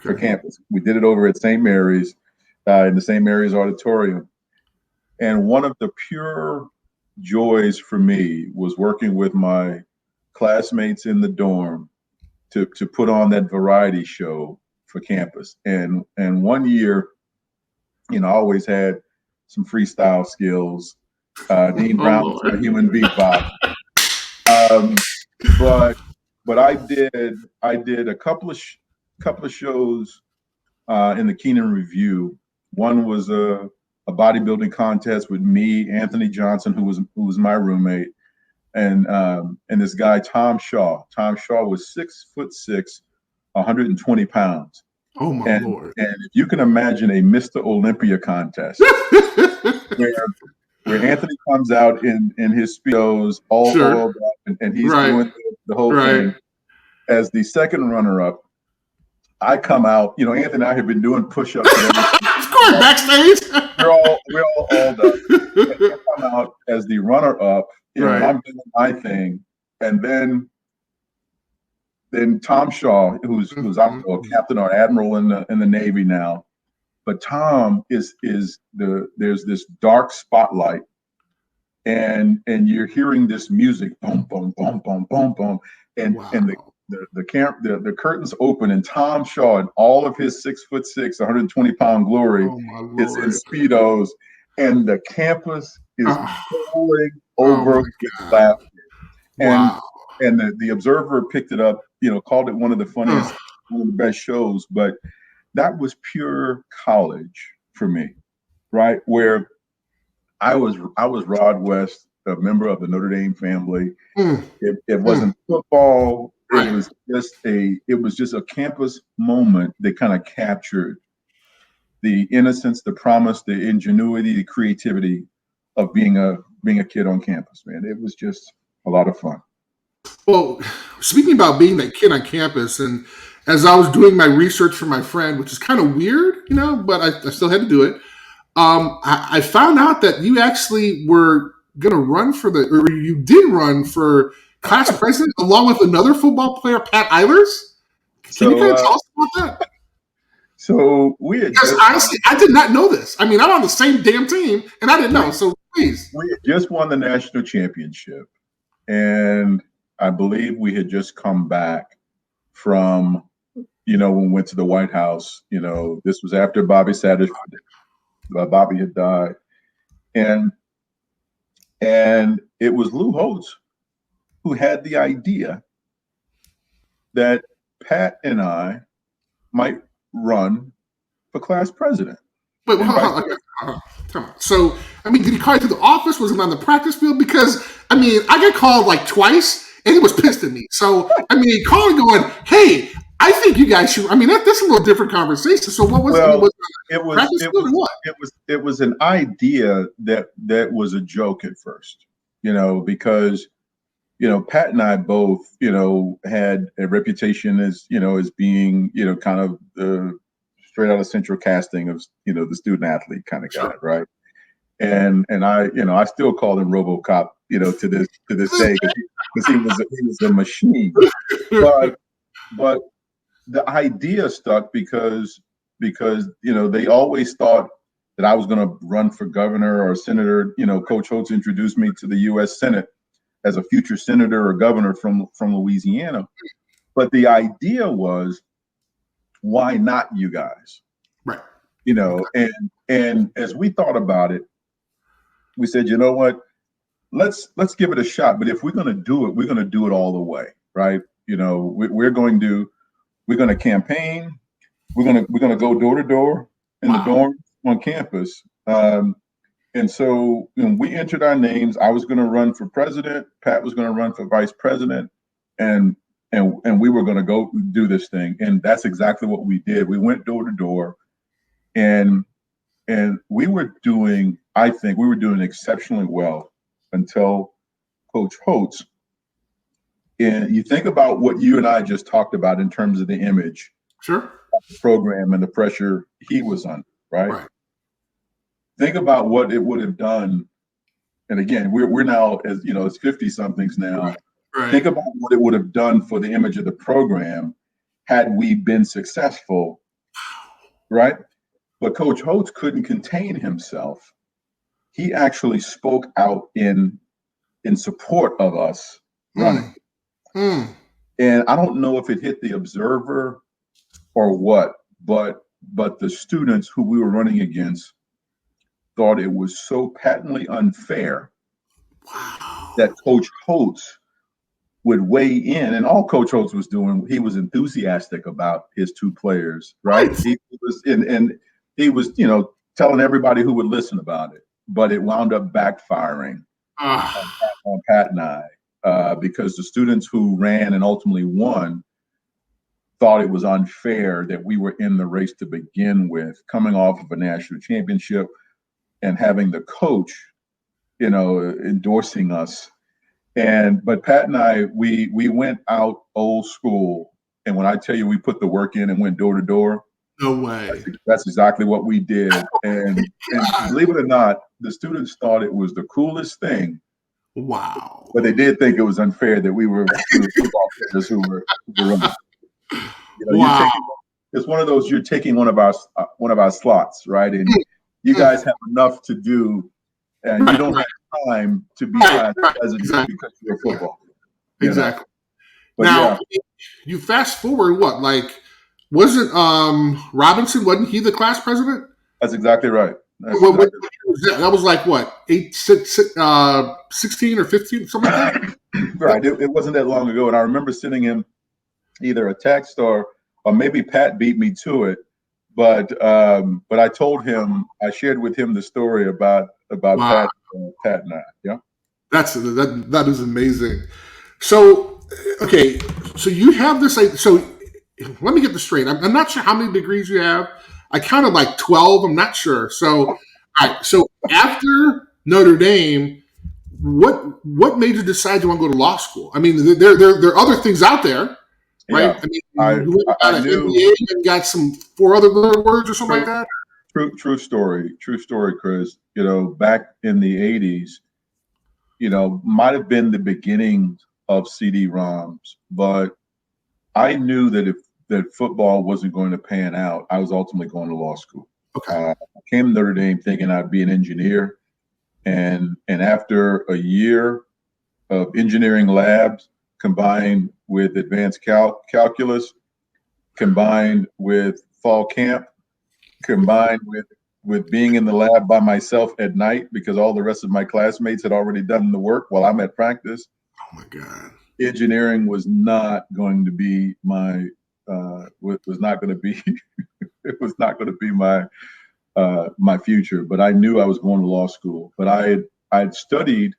for campus. We did it over at St. Mary's, in the St. Mary's auditorium. And one of the pure joys for me was working with my classmates in the dorm to put on that variety show for campus. And 1 year, I always had some freestyle skills. Dean Brown was a human beatbox. But I did a couple of shows in the Keenan Revue. One was a bodybuilding contest with me, Anthony Johnson, who was my roommate, and this guy Tom Shaw. Tom Shaw was 6'6", 120 pounds. Oh my Lord! And if you can imagine a Mr. Olympia contest where Anthony comes out in his speedos, all oiled up, and he's doing the whole thing. As the second runner-up, I come out. Anthony and I have been doing push-ups. Of course, backstage. We're all oiled up. And I come out as the runner-up. I'm doing my thing, and then Tom Shaw, who's a captain or admiral in the Navy now, but Tom there's this dark spotlight, and you're hearing this music, boom, boom, boom, boom, boom, boom, and the curtains open, and Tom Shaw, in all of his 6'6", 120-pound glory, is in speedos, and the campus is rolling over with laughter. And the Observer picked it up, called it one of the funniest, one of the best shows. But that was pure college for me, right? Where I was Rod West, a member of the Notre Dame family. It wasn't football. It was just a campus moment that kind of captured the innocence, the promise, the ingenuity, the creativity of being a kid on campus, man. It was just a lot of fun. Well, speaking about being that kid on campus, and as I was doing my research for my friend, which is kind of weird, but I still had to do it. I found out that you actually were going to run or you did run for class president along with another football player, Pat Eilers. Can you kind of tell us about that? So we had honestly, I did not know this. I mean, I'm on the same damn team, and I didn't know. So please, we had just won the national championship, and I believe we had just come back from, when we went to the White House. This was after Bobby had died, and it was Lou Holtz who had the idea that Pat and I might run for class president. Wait, hold on. Come on. So, I mean, did he call you to the office? Was it on the practice field? Because, I mean, I got called like twice, and he was pissed at me. So, I mean, he called and going, hey, I think you guys should. I mean, that's a little different conversation. So, what was it was an idea that was a joke at first, because Pat and I both, had a reputation as, as being, kind of straight out of central casting of, the student athlete kind of guy, right? And I still call him RoboCop, to this day because he was a machine. But the idea stuck because they always thought that I was going to run for governor or senator. Coach Holtz introduced me to the U.S. Senate as a future senator or governor from Louisiana. But the idea was, why not you guys? Right. And as we thought about it, we said, you know what? Let's give it a shot. But if we're going to do it, we're going to do it all the way, right? We're going to campaign. We're going to go door to door in the dorm on campus. And so we entered our names. I was going to run for president. Pat was going to run for vice president, and we were going to go do this thing. And that's exactly what we did. We went door to door, and we were doing. I think we were doing exceptionally well until Coach Holtz. And you think about what you and I just talked about in terms of the image, sure, of the program and the pressure he was under, right? Think about what it would have done. And again, we're now, as as 50 somethings now. Right. Think about what it would have done for the image of the program had we been successful, right? But Coach Holtz couldn't contain himself. He actually spoke out in support of us running. And I don't know if it hit the observer or what, but the students who we were running against thought it was so patently unfair that Coach Holtz would weigh in. And all Coach Holtz was doing, he was enthusiastic about his two players, right? He was he was, telling everybody who would listen about it, but it wound up backfiring on Pat and I, because the students who ran and ultimately won thought it was unfair that we were in the race to begin with, coming off of a national championship and having the coach, endorsing us. But Pat and I, we went out old school. And when I tell you we put the work in and went door to door, no way. That's exactly what we did. And believe it or not, the students thought it was the coolest thing. Wow. But they did think it was unfair that we were football players who were running. Wow. It's one of those, you're taking one of our slots, right? And you guys have enough to do, and you don't have time to be class president because you're football. Exactly. Now, you fast forward what? Like, wasn't Robinson, wasn't he the class president? That's exactly right. That was like what, 16 or 15, something like that? Right. It wasn't that long ago. And I remember sending him either a text or maybe Pat beat me to it. But I told him, I shared with him the story about Pat and I. Yeah. That is amazing. So, okay. So you have this, so let me get this straight. I'm not sure how many degrees you have. I counted like 12. I'm not sure. So, all right. So after Notre Dame, what made you decide you want to go to law school? I mean, there are other things out there, right? Yeah, I mean, you got an MBA and got some 4 other words or something like that. True story, Chris. Back in the 80s, might have been the beginning of CD-ROMs, but I knew that that football wasn't going to pan out, I was ultimately going to law school. Okay. I came to Notre Dame thinking I'd be an engineer, and after a year of engineering labs combined with advanced calculus, combined with fall camp, combined with being in the lab by myself at night because all the rest of my classmates had already done the work while I'm at practice. Oh my God. Engineering was not going to be it was not going to be my future. But I knew I was going to law school. But I'd studied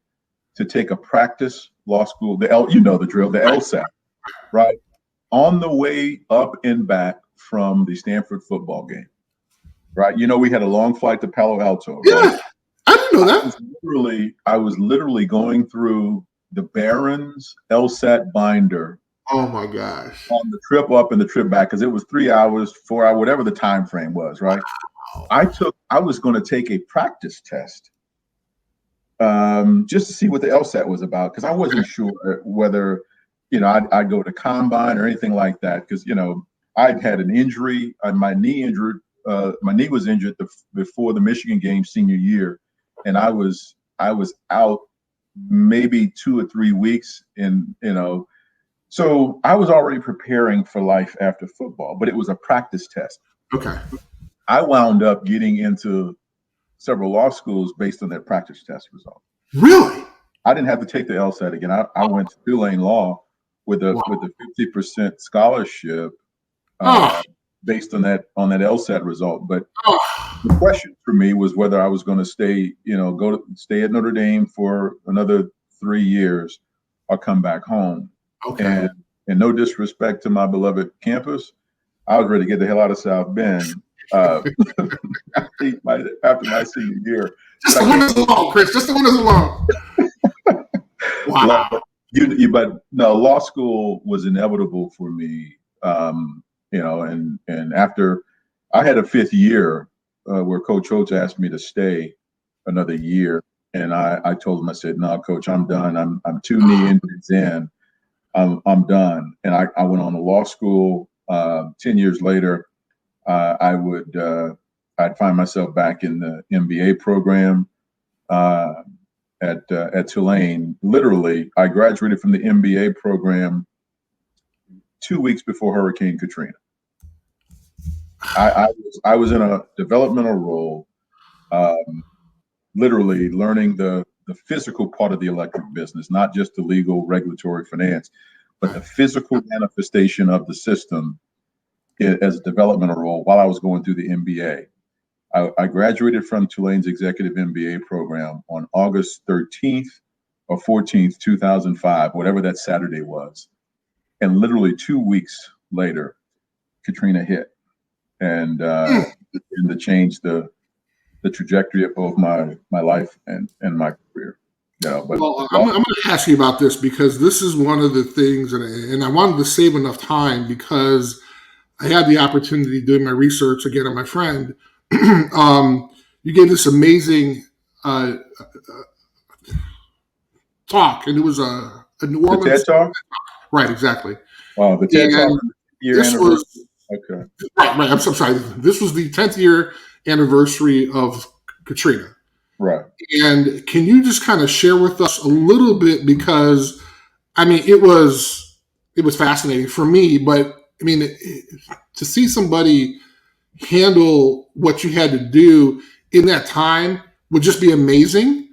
to take a practice law school, the drill, the 𝐓𝐡𝐞, right? On the way up and back from the Stanford football game, right? We had a long flight to Palo Alto, Yeah, right? I didn't know that. I was literally going through the Barron's 𝐓𝐡𝐞 binder. Oh my gosh. On the trip up and the trip back, because it was 3 hours, 4 hours, whatever the time frame was, right? Wow. I was going to take a practice test just to see what the 𝐓𝐡𝐞 was about, because I wasn't sure whether, I'd go to combine or anything like that, because, I'd had an injury, my knee was injured before the Michigan game senior year, and I was out maybe 2 or 3 weeks, so I was already preparing for life after football, but it was a practice test. Okay. I wound up getting into several law schools based on that practice test result. Really? I didn't have to take the 𝐓𝐶at again. I went to Tulane Law with a 50% scholarship based on that 𝐓𝐶at result. But the question for me was whether I was going to stay at Notre Dame for another 3 years or come back home. Okay. And no disrespect to my beloved campus, I was ready to get the hell out of South Bend after my senior year. Just the winters alone, Chris. Just the winters alone. Wow. But no, law school was inevitable for me. And after I had a 5th year where Coach Holtz asked me to stay another year, and I told him, I said, "No, Coach, I'm done. I'm 2 knee injuries in. I'm done." And I went on to law school. 10 years later, I'd find myself back in the MBA program at Tulane. Literally, I graduated from the MBA program 2 weeks before Hurricane Katrina. I was in a developmental role, literally learning the physical part of the electric business, not just the legal, regulatory, finance, but the physical manifestation of the system as a developmental role while I was going through the MBA. I graduated from Tulane's executive MBA program on August 13th or 14th, 2005, whatever that Saturday was. And literally 2 weeks later, Katrina hit, and to change the trajectory of both my life and my career. But well, I'm going to ask you about this, because this is one of the things, and I wanted to save enough time because I had the opportunity doing my research again on my friend. You gave this amazing talk, and it was a New Orleans TED Talk, right? Exactly. The TED Talk year anniversary. Okay. Right. I'm sorry. This was the 10th year anniversary of Katrina. Right. And can you just kind of share with us a little bit, because it was fascinating for me, but to see somebody handle what you had to do in that time would just be amazing,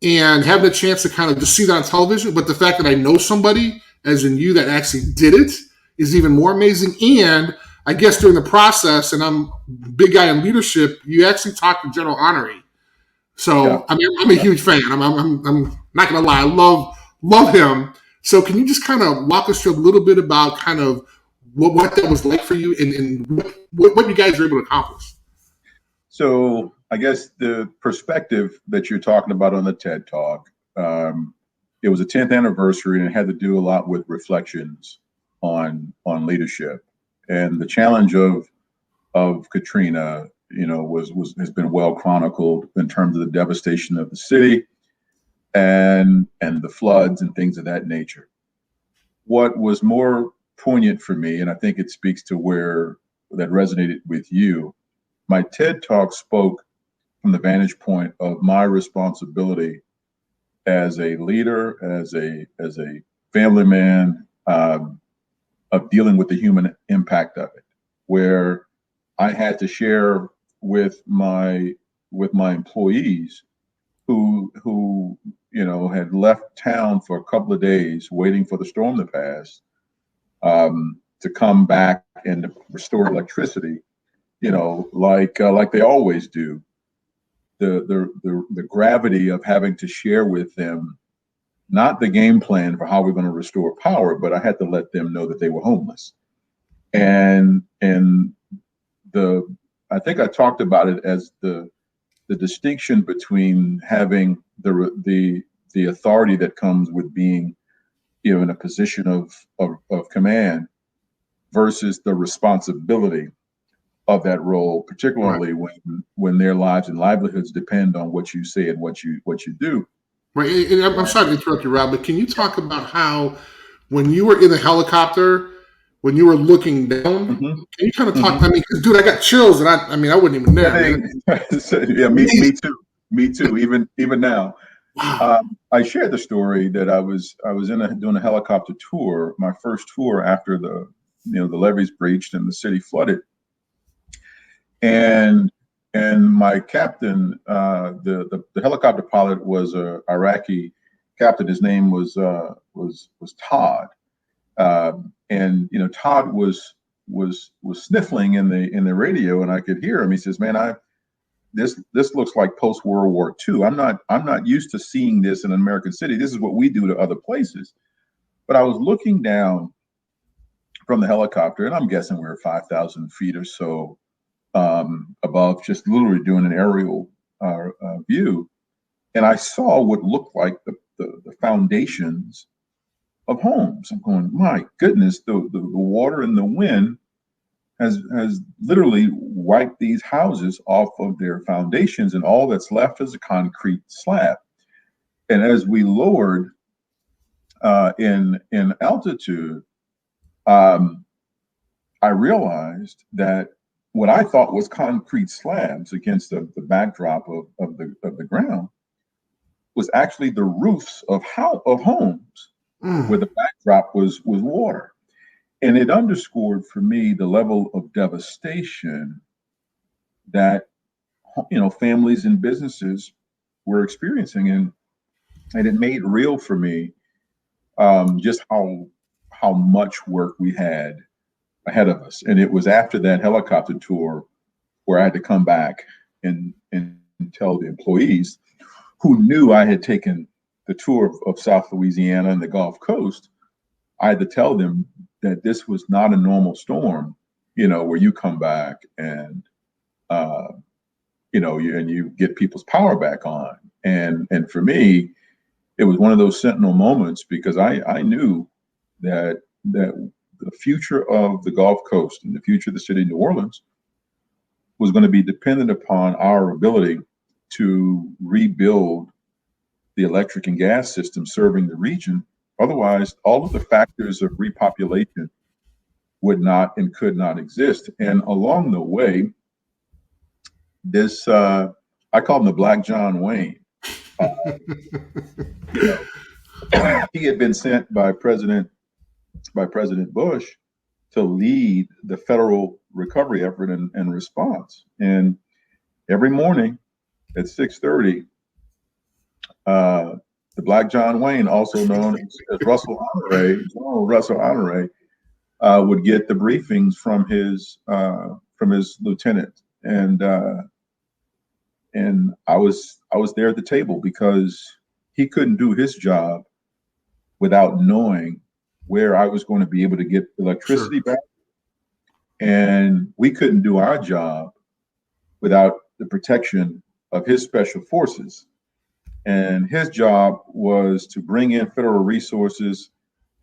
and having a chance to kind of just see that on television. But the fact that I know somebody, as in you, that actually did it is even more amazing. And I guess during the process, and I'm a big guy in leadership, you actually talked to General Honore. So yeah. I'm a huge fan. I'm not gonna lie, I love him. So can you just kind of walk us through a little bit about kind of what that was like for you, and what you guys were able to accomplish? So I guess the perspective that you're talking about on the TED Talk, it was a 10th anniversary, and it had to do a lot with reflections on leadership. And the challenge of Katrina, has been well chronicled in terms of the devastation of the city and the floods and things of that nature. What was more poignant for me, and I think it speaks to where that resonated with you, my TED Talk spoke from the vantage point of my responsibility as a leader, as a family man, of dealing with the human impact of it, where I had to share with my employees who had left town for a couple of days waiting for the storm to pass, to come back and to restore electricity. like they always do. The gravity of having to share with them not the game plan for how we're going to restore power, but I had to let them know that they were homeless. And I think I talked about it as the distinction between having the authority that comes with being, in a position of command versus the responsibility of that role, particularly when their lives and livelihoods depend on what you say and what you do. Right. And I'm sorry to interrupt you, Rob, but can you talk about how when you were in the helicopter, when you were looking down, can you kind of talk? I mean, dude, I got chills, and I wasn't even there. Yeah, me too. Even now, wow. I shared the story that I was doing a helicopter tour, my first tour after the levees breached and the city flooded, and my captain, the helicopter pilot was a Iraqi captain. His name was Todd. And Todd was sniffling in the radio, and I could hear him. He says, "Man, this looks like post World War II. I'm not used to seeing this in an American city. This is what we do to other places." But I was looking down from the helicopter, and I'm guessing we were 5,000 feet or so above, just literally doing an aerial view, and I saw what looked like the foundations of homes. I'm going, my goodness, the water and the wind has literally wiped these houses off of their foundations, and all that's left is a concrete slab. And as we lowered in altitude, I realized that what I thought was concrete slabs against the backdrop of the ground was actually the roofs of homes. Where the backdrop was water. And it underscored for me the level of devastation that families and businesses were experiencing, and it made real for me just how much work we had ahead of us. And it was after that helicopter tour where I had to come back and tell the employees who knew I had taken the tour of South Louisiana and the Gulf Coast. I had to tell them that this was not a normal storm, where you come back and you get people's power back on. And for me, it was one of those sentinel moments, because I knew that the future of the Gulf Coast and the future of the city of New Orleans was going to be dependent upon our ability to rebuild the electric and gas system serving the region. Otherwise, all of the factors of repopulation would not and could not exist. And along the way, this I call him the Black John Wayne. He had been sent by President Bush to lead the federal recovery effort and response. And every morning at 6:30, the Black John Wayne, also known as Russel Honore, General Russel Honore, would get the briefings from his lieutenant, and I was there at the table, because he couldn't do his job without knowing where I was going to be able to get electricity back, and we couldn't do our job without the protection of his special forces. And his job was to bring in federal resources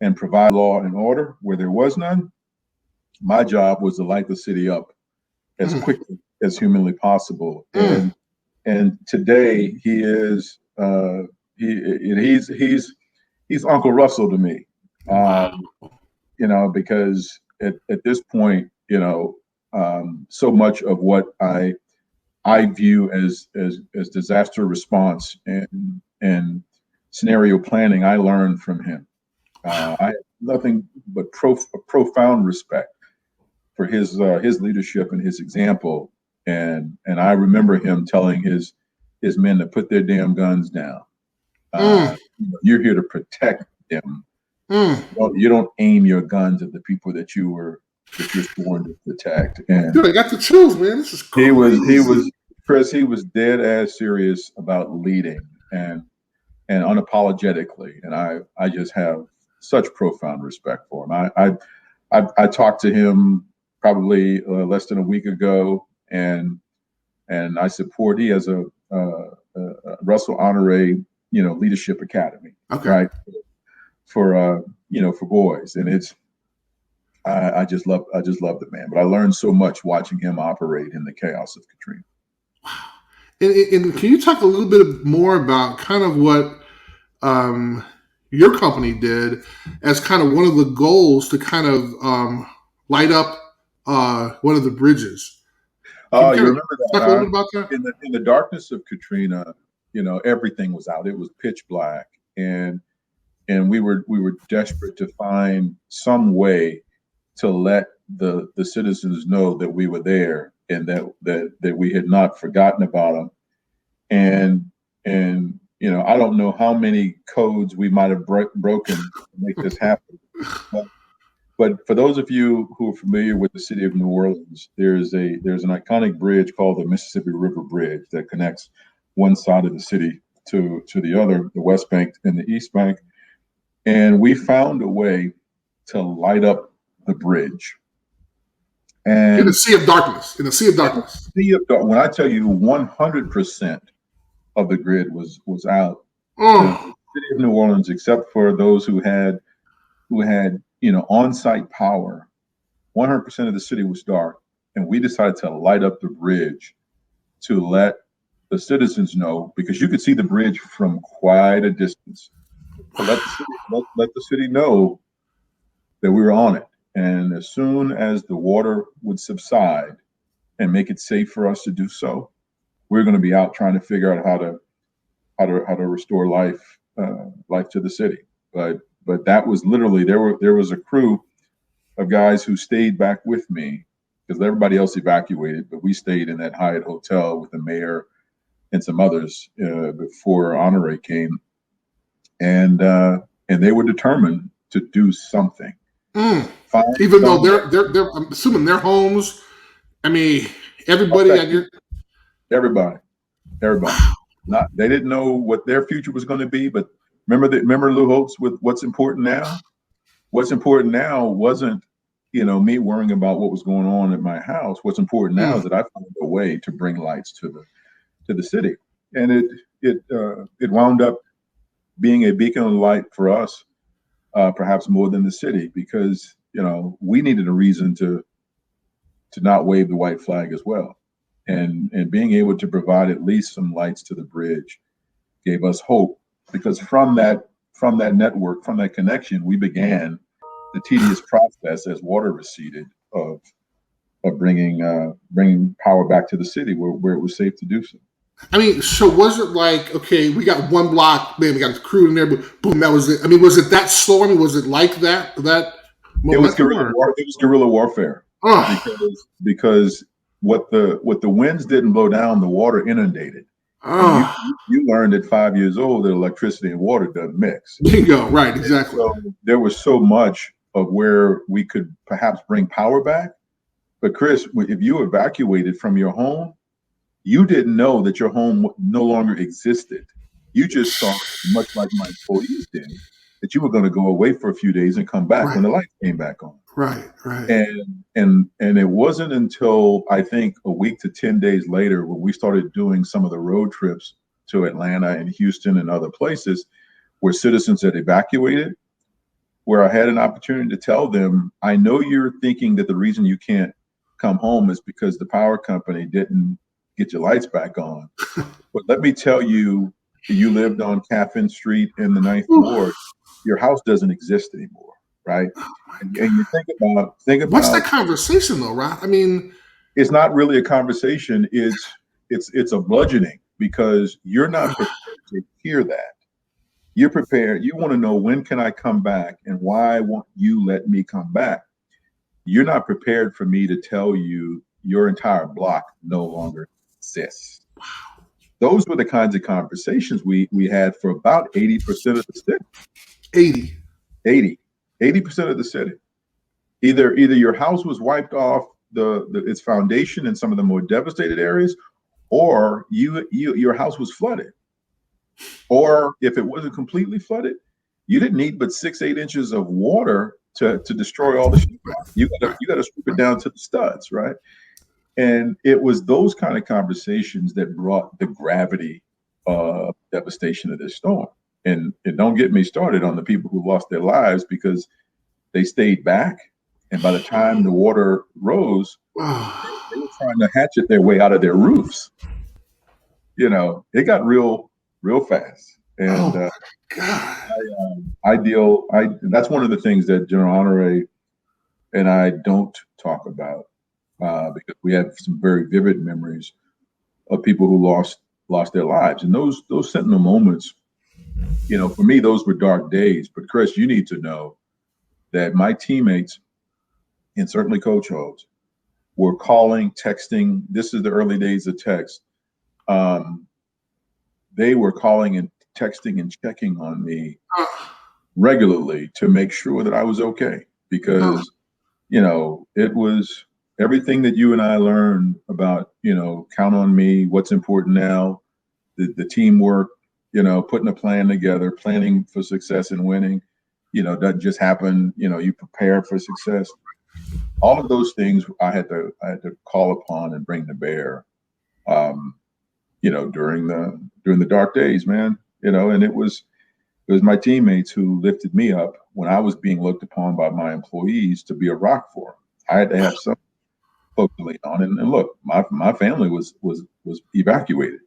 and provide law and order where there was none. My job was to light the city up as quickly as humanly possible. And today he is he's Uncle Russell to me. Because at this point, so much of what I view as disaster response and scenario planning, I learned from him. I have nothing but profound respect for his leadership and his example. And I remember him telling his men to put their damn guns down. You're here to protect them. You don't aim your guns at the people that you were that you're sworn to protect. And dude, I got the chills, man. This is crazy. Chris, he was dead as serious about leading and unapologetically. And I just have such profound respect for him. I talked to him probably less than a week ago, and I support. He has a Russel Honore, Leadership Academy, right? For boys, and it's I just love the man. But I learned so much watching him operate in the chaos of Katrina. Wow. And can you talk a little bit more about kind of what your company did as kind of one of the goals to kind of light up one of the bridges? Oh, you remember that? Talk a little bit about that? In the darkness of Katrina, everything was out. It was pitch black, and we were desperate to find some way to let the citizens know that we were there and that we had not forgotten about them. And I don't know how many codes we might have broken to make this happen. But for those of you who are familiar with the city of New Orleans, there's an iconic bridge called the Mississippi River Bridge that connects one side of the city to the other, the West Bank and the East Bank. And we found a way to light up the bridge. And in a sea of darkness. When I tell you 100% of the grid was out. Oh. The city of New Orleans, except for those who had on-site power, 100% of the city was dark. And we decided to light up the bridge to let the citizens know, because you could see the bridge from quite a distance, to let the city know that we were on it. And as soon as the water would subside and make it safe for us to do so, we're going to be out trying to figure out how to restore life to the city. But that was literally, there was a crew of guys who stayed back with me because everybody else evacuated, but we stayed in that Hyatt hotel with the mayor and some others before Honore came, and they were determined to do something. Even though they're I'm assuming their homes. I mean, everybody. Everybody. They didn't know what their future was going to be, but remember Lou Holtz with what's important now. What's important now wasn't me worrying about what was going on at my house. What's important now is that I found a way to bring lights to the city, and it wound up being a beacon of light for us. Perhaps more than the city, because we needed a reason to not wave the white flag as well, and being able to provide at least some lights to the bridge gave us hope, because from that network, from that connection, we began the tedious process as water receded of bringing power back to the city where it was safe to do so. I mean, so was it like, okay, we got one block, man, we got the crew in there, but boom, that was it. I mean, was it that slow? I mean, was it like that? It was guerrilla warfare. Oh. Because what the winds didn't blow down, the water inundated. Oh. You learned at 5 years old that electricity and water doesn't mix. Bingo, right, exactly. So there was so much of where we could perhaps bring power back. But Chris, if you evacuated from your home, you didn't know that your home no longer existed. You just thought, much like my employees did, that you were going to go away for a few days and come back when the lights came back on. Right. And it wasn't until I think a week to 10 days later when we started doing some of the road trips to Atlanta and Houston and other places where citizens had evacuated, where I had an opportunity to tell them, I know you're thinking that the reason you can't come home is because the power company didn't get your lights back on. But let me tell you, you lived on Caffin Street in the 9th Ward. Your house doesn't exist anymore, right? And you think about what's that conversation though, right? I mean, it's not really a conversation. It's a bludgeoning, because you're not prepared to hear that. You're prepared. You want to know, when can I come back, and why won't you let me come back? You're not prepared for me to tell you your entire block no longer exists. Wow. Those were the kinds of conversations we had for about 80% of the city. 80% 80% of the city. Either your house was wiped off its foundation in some of the more devastated areas, or your house was flooded. Or if it wasn't completely flooded, you didn't need but 6-8 inches of water to destroy all the sheetrock. You got to strip it down to the studs, right? And it was those kind of conversations that brought the gravity of devastation of this storm. And don't get me started on the people who lost their lives because they stayed back. And by the time the water rose, they were trying to hatchet their way out of their roofs. It got real fast. And that's one of the things that General Honore and I don't talk about because we have some very vivid memories of people who lost their lives. And those sentinel moments, for me, those were dark days. But Chris, you need to know that my teammates, and certainly Coach Holtz, were calling, texting. This is the early days of text. They were calling and texting and checking on me regularly to make sure that I was okay. Because, it was everything that you and I learned about, count on me, what's important now, the teamwork, putting a plan together, planning for success and winning, doesn't just happen, you prepare for success. All of those things I had to call upon and bring to bear, during the dark days, man, and it was my teammates who lifted me up when I was being looked upon by my employees to be a rock for them. I had to have some folks to lean on, and look, my family was evacuated,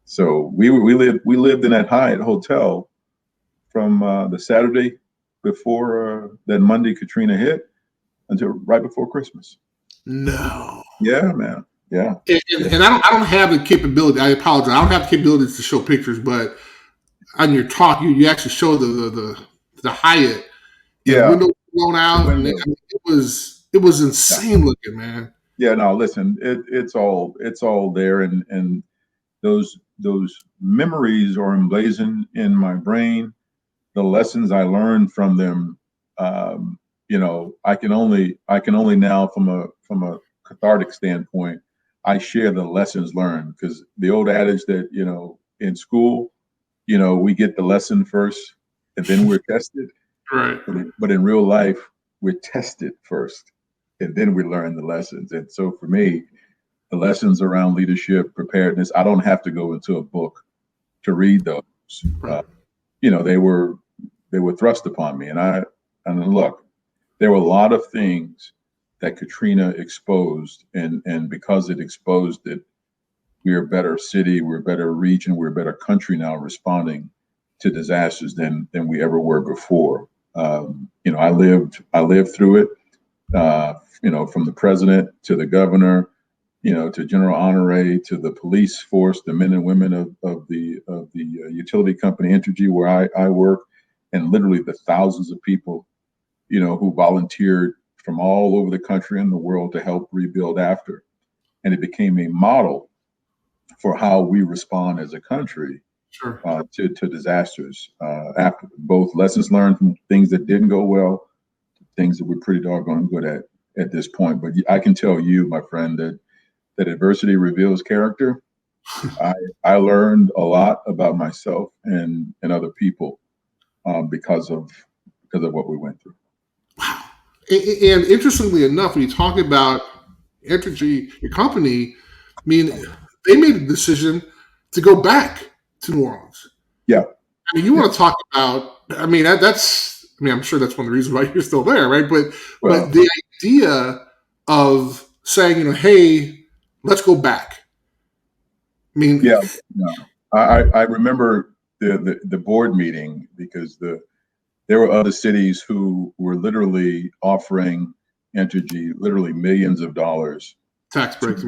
so we lived in that Hyatt hotel from the Saturday before that Monday Katrina hit until right before Christmas. No. Yeah, man. Yeah. And I don't have the capability. I apologize. I don't have the capabilities to show pictures, but on your talk, you actually show the Hyatt. Yeah. Windows blown out, and it was insane looking, man. Yeah. No, listen, it's all there, and those memories are emblazoned in my brain. The lessons I learned from them, I can only now from a cathartic standpoint, I share the lessons learned, because the old adage that, in school, we get the lesson first and then we're tested. Right. But in real life, we're tested first and then we learn the lessons. And so for me, the lessons around leadership, preparedness, I don't have to go into a book to read those. Right. They were thrust upon me. And look, there were a lot of things that Katrina exposed, and because it exposed it, we're a better city, we're a better region, we're a better country now responding to disasters than we ever were before. I lived through it. From the president to the governor, to General Honore, to the police force, the men and women of the utility company Entergy, where I work, and literally the thousands of people, who volunteered from all over the country and the world to help rebuild after. And it became a model for how we respond as a country. Sure. To disasters, after, both lessons learned from things that didn't go well, things that we're pretty doggone good at this point. But I can tell you, my friend, that adversity reveals character. I learned a lot about myself and other people because of what we went through. Wow. And interestingly enough, when you talk about Entergy, your company, I mean, they made a decision to go back to New Orleans. Yeah. I mean, you want to talk about, I mean, I'm sure that's one of the reasons why you're still there, right? But the idea of saying, hey, let's go back. I mean, yeah. I remember the board meeting, because there were other cities who were literally offering Entergy literally millions of dollars. Tax breaks,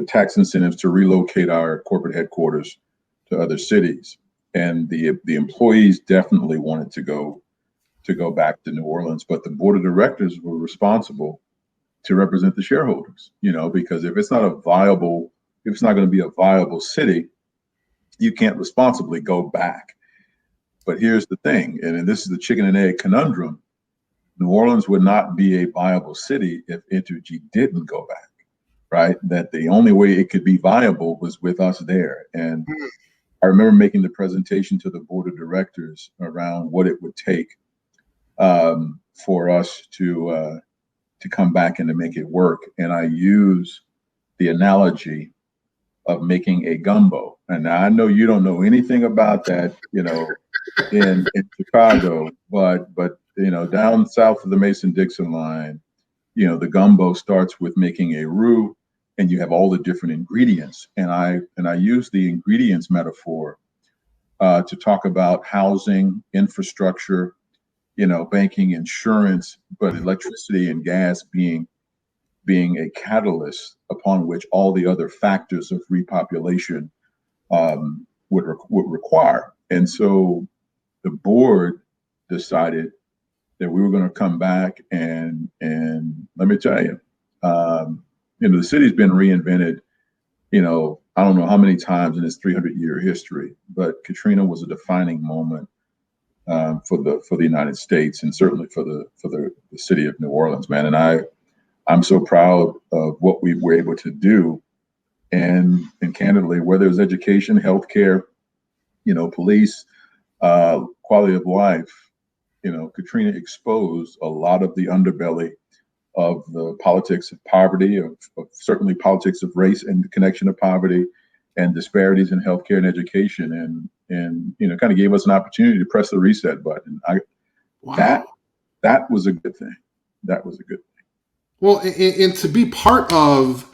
tax incentives to relocate our corporate headquarters to other cities. And the employees definitely wanted to go back to New Orleans, but the board of directors were responsible to represent the shareholders, because if it's not going to be a viable city, you can't responsibly go back. But here's the thing, and this is the chicken and egg conundrum. New Orleans would not be a viable city if Entergy didn't go back, right? That the only way it could be viable was with us there. And I remember making the presentation to the board of directors around what it would take for us to come back and to make it work. And I use the analogy of making a gumbo. And now I know you don't know anything about that, in Chicago, but down south of the Mason-Dixon line, the gumbo starts with making a roux, and you have all the different ingredients. And I use the ingredients metaphor to talk about housing, infrastructure, banking, insurance, but electricity and gas being a catalyst upon which all the other factors of repopulation would require. And so the board decided that we were going to come back and let me tell you, the city's been reinvented, I don't know how many times in its 300-year history, but Katrina was a defining moment for the United States, and certainly for the city of New Orleans, man. And I'm so proud of what we were able to do, and candidly, whether it's education, healthcare, police, quality of life, Katrina exposed a lot of the underbelly of the politics of poverty, of certainly politics of race and the connection of poverty and disparities in healthcare and education, and kind of gave us an opportunity to press the reset button. Wow. That was a good thing. That was a good thing. Well, and to be part of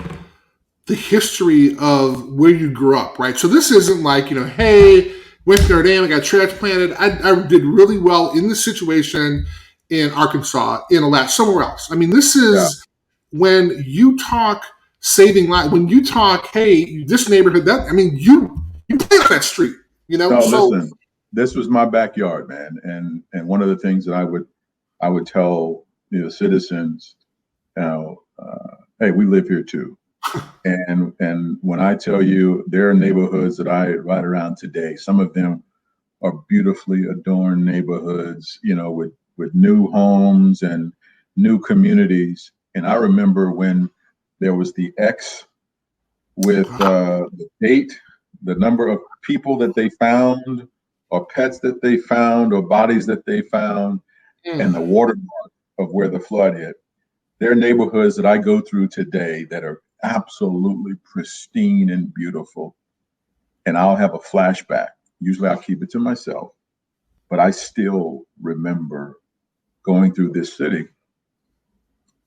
the history of where you grew up, right? So this isn't like, hey, went to Notre Dame, I got transplanted. I did really well in this situation in Arkansas, somewhere else. I mean, this is when you talk saving lives, when you talk, hey, this neighborhood, you play on that street, No, listen, this was my backyard, man. And one of the things that I would tell citizens, hey, we live here too. And when I tell you there are neighborhoods that I ride around today, some of them are beautifully adorned neighborhoods, with new homes and new communities. And I remember when there was the X with the date, the number of people that they found, or pets that they found, or bodies that they found, and the watermark of where the flood hit. There are neighborhoods that I go through today that are absolutely pristine and beautiful. And I'll have a flashback. Usually I'll keep it to myself, but I still remember going through this city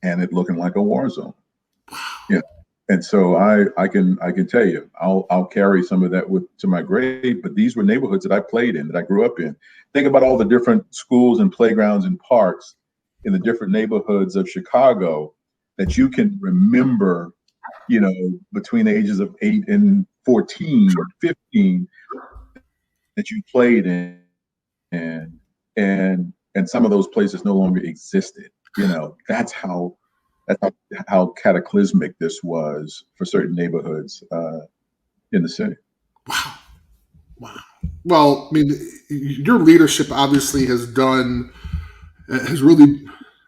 and it looking like a war zone. And so I can tell you, I'll carry some of that to my grave, but these were neighborhoods that I played in, that I grew up in. Think about all the different schools and playgrounds and parks in the different neighborhoods of Chicago that you can remember, between the ages of 8 and 14, 15, that you played in, and some of those places no longer existed. That's how cataclysmic this was for certain neighborhoods in the city. Wow. Well, I mean, your leadership obviously has really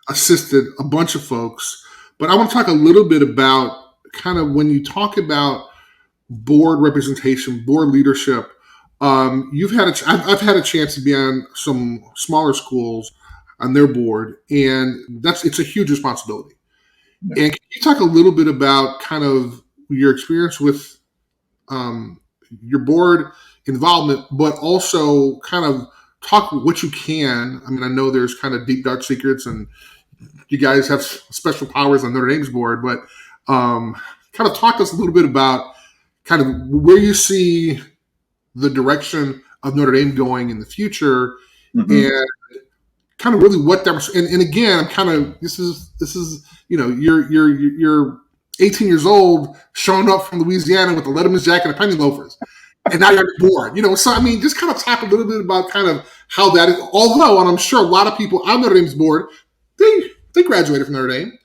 assisted a bunch of folks, but I want to talk a little bit about kind of when you talk about board representation, board leadership. I've had a chance to be on some smaller schools on their board, and it's a huge responsibility. Yeah. And can you talk a little bit about kind of your experience with your board involvement, but also kind of talk what you can. I mean, I know there's kind of deep, dark secrets, and you guys have special powers on Notre Dame's board, but kind of talk to us a little bit about kind of where you see the direction of Notre Dame going in the future, and kind of really what that. And again, I'm kind of this is you're 18 years old, showing up from Louisiana with a Letterman's jacket and penny loafers, and now you're bored. So I mean, just kind of talk a little bit about kind of how that is. Although, and I'm sure a lot of people on Notre Dame's board, they graduated from Notre Dame,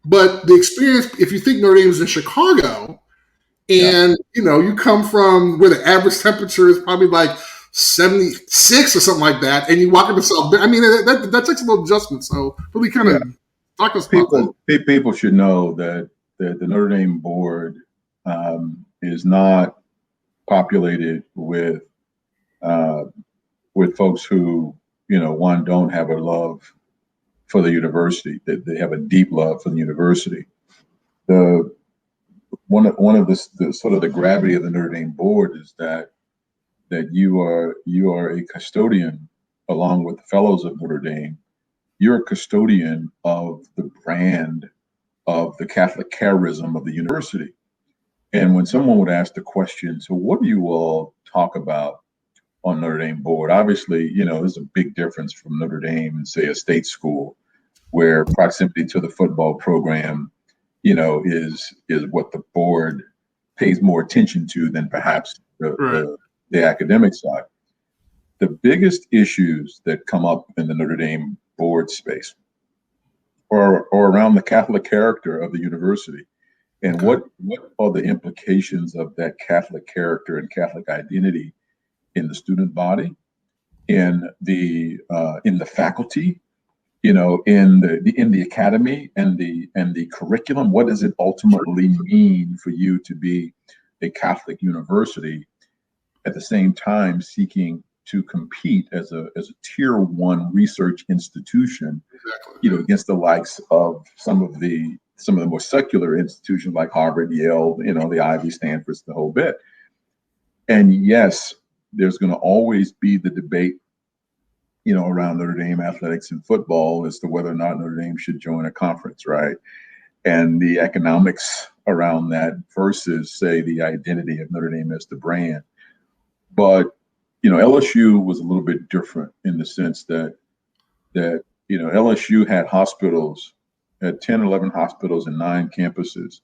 but the experience, if you think Notre Dame is in Chicago, and you come from where the average temperature is probably like 76 or something like that, and you walk into South Bend. I mean, that takes a little adjustment. So really kind of talk us about that. People should know that the Notre Dame board is not populated with folks who, one, don't have a love for the university. That they have a deep love for the university. One of the sort of the gravity of the Notre Dame board is that you are a custodian along with the fellows of Notre Dame. You're a custodian of the brand of the Catholic charism of the university. And when someone would ask the question, so what do you all talk about on Notre Dame board? Obviously, there's a big difference from Notre Dame and, say, a state school, where proximity to the football program, is what the board pays more attention to than perhaps the academic side. The biggest issues that come up in the Notre Dame board space are around the Catholic character of the university. And what are the implications of that Catholic character and Catholic identity in the student body, in the faculty, in the academy and the curriculum? What does it ultimately mean for you to be a Catholic university, at the same time seeking to compete as a tier 1 research institution, against the likes of some of the more secular institutions like Harvard, Yale, the Ivy, Stanford, the whole bit. And yes, there's going to always be the debate, around Notre Dame athletics and football as to whether or not Notre Dame should join a conference, right? And the economics around that versus, say, the identity of Notre Dame as the brand. But, LSU was a little bit different in the sense that LSU had hospitals, had 10, 11 hospitals and 9 campuses.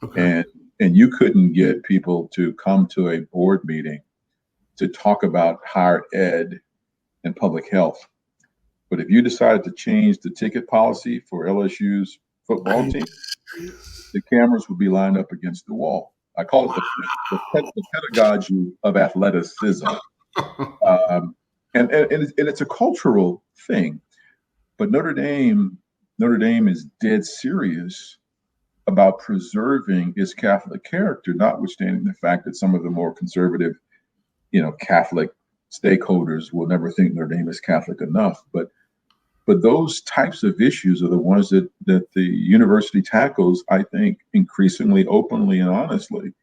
Okay. And you couldn't get people to come to a board meeting to talk about higher ed and public health. But if you decided to change the ticket policy for LSU's football team, the cameras would be lined up against the wall. I call it the pedagogy of athleticism. And it's a cultural thing. But Notre Dame is dead serious about preserving its Catholic character, notwithstanding the fact that some of the more conservative, Catholic stakeholders will never think Notre Dame is Catholic enough. But those types of issues are the ones that the university tackles, I think, increasingly openly and honestly,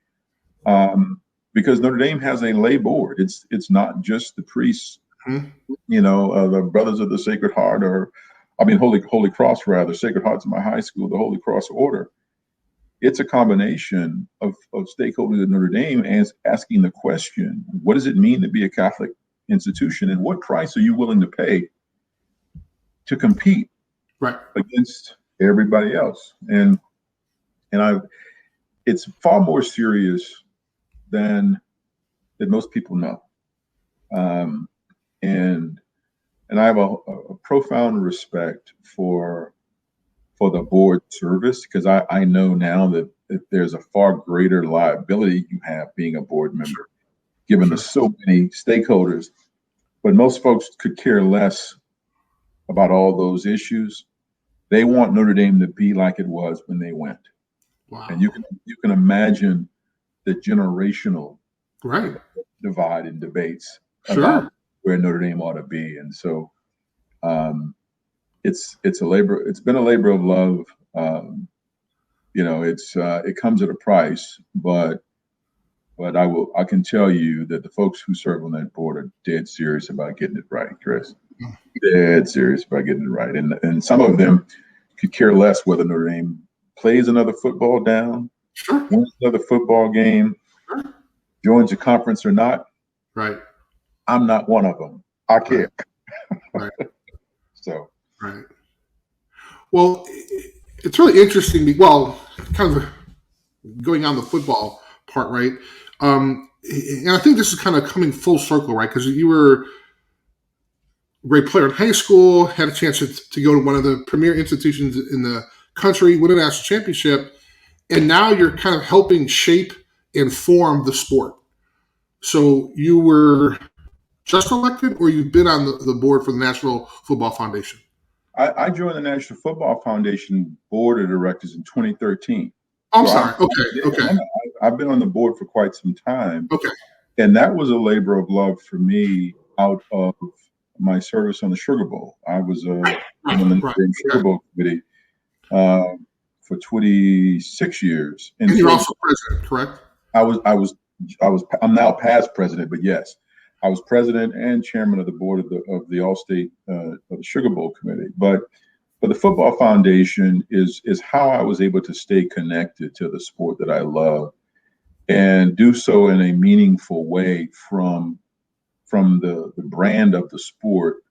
because Notre Dame has a lay board. It's not just the priests, the Brothers of the Sacred Heart, Holy Cross, rather. Sacred Heart's my high school, the Holy Cross Order. It's a combination of stakeholders at Notre Dame asking the question, what does it mean to be a Catholic institution, and what price are you willing to pay to compete against everybody else? And it's far more serious than most people know. And I have a profound respect for the board service, because I know now that there's a far greater liability you have being a board member, given there's so many stakeholders. But most folks could care less about all those issues. They want Notre Dame to be like it was when they went. Wow. And you can imagine the generational divide in debates about where Notre Dame ought to be. And so it's been a labor of love. It comes at a price, but I can tell you that the folks who serve on that board are dead serious about getting it right, Chris. Dead serious about getting it right. And some of them could care less whether Notre Dame plays another football down, wins another football game, joins a conference or not. Right. I'm not one of them. I care. Right. So. Right. Well, it's really interesting. Well, kind of going on the football part, right? And I think this is kind of coming full circle, right? Because you were a great player in high school, had a chance to go to one of the premier institutions in the country, win a national championship, and now you're kind of helping shape and form the sport. So you were just elected, or you've been on the board for the National Football Foundation? I joined the National Football Foundation Board of Directors in 2013. I'm sorry. Okay. I've been on the board for quite some time. Okay. And that was a labor of love for me out of my service on the Sugar Bowl. I was on the Notre Dame Sugar Bowl committee for 26 years. And you're also president, correct? I'm now past president, but yes, I was president and chairman of the board of the All-State of the Sugar Bowl committee. But the Football Foundation is how I was able to stay connected to the sport that I love and do so in a meaningful way from the brand of the sport,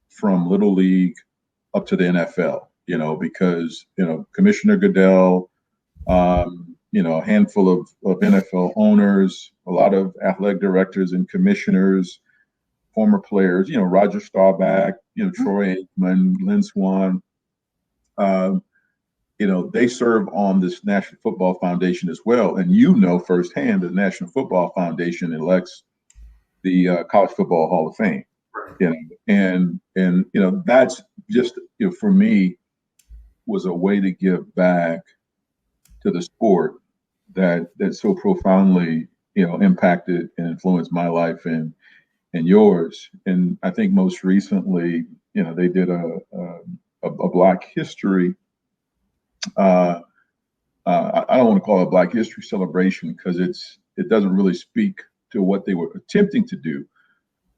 from Little League up to the NFL, because, Commissioner Goodell, a handful of NFL owners, a lot of athletic directors and commissioners, former players, Roger Staubach, Troy Aikman, Lynn Swann, they serve on this National Football Foundation as well. And firsthand, the National Football Foundation elects the College Football Hall of Fame. And that's just, for me, was a way to give back to the sport that so profoundly, impacted and influenced my life and yours. And I think most recently, they did a Black History. I don't want to call it a Black History celebration because it doesn't really speak to what they were attempting to do,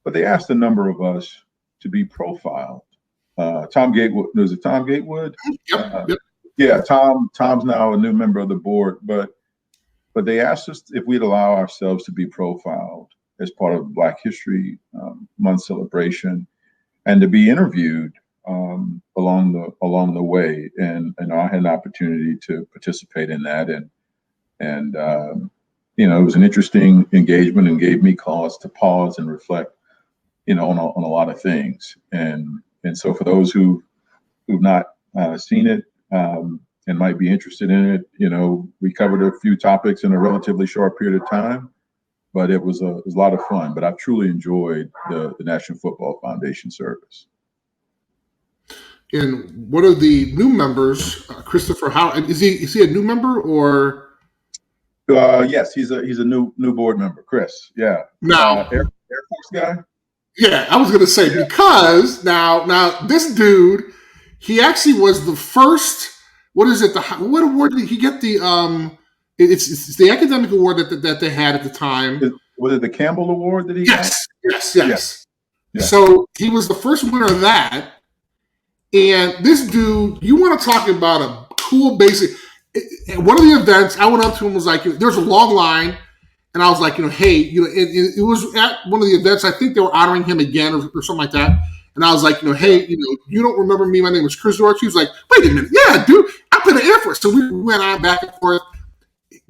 but they asked a number of us to be profiled. Tom Gatewood, was it Tom Gatewood? Yep. Yeah, Tom's now a new member of the board, but they asked us if we'd allow ourselves to be profiled as part of Black History Month celebration and to be interviewed along the way. And I had an opportunity to participate in that, and it was an interesting engagement and gave me cause to pause and reflect, on a lot of things. And so for those who've not seen it and might be interested in it, we covered a few topics in a relatively short period of time, but it was a lot of fun. But I've truly enjoyed the National Football Foundation service. And what are the new members? Christopher, is he a new member or? Yes, he's a new board member, Chris. Yeah. Now, Air Force guy. Yeah, I was going to say, because now this dude, he actually was the first. What is it? What award did he get? It's the academic award that they had at the time. Was it the Campbell Award that he got? Yes. Yeah. So he was the first winner of that. And this dude, you want to talk about a cool basic. One of the events, I went up to him, was like, there's a long line. And I was like, hey, it was at one of the events. I think they were honoring him again or something like that. And I was like, hey, you don't remember me? My name was Chris Zorich. He was like, wait a minute. Yeah, dude, I've been in the Air Force. So we went on back and forth.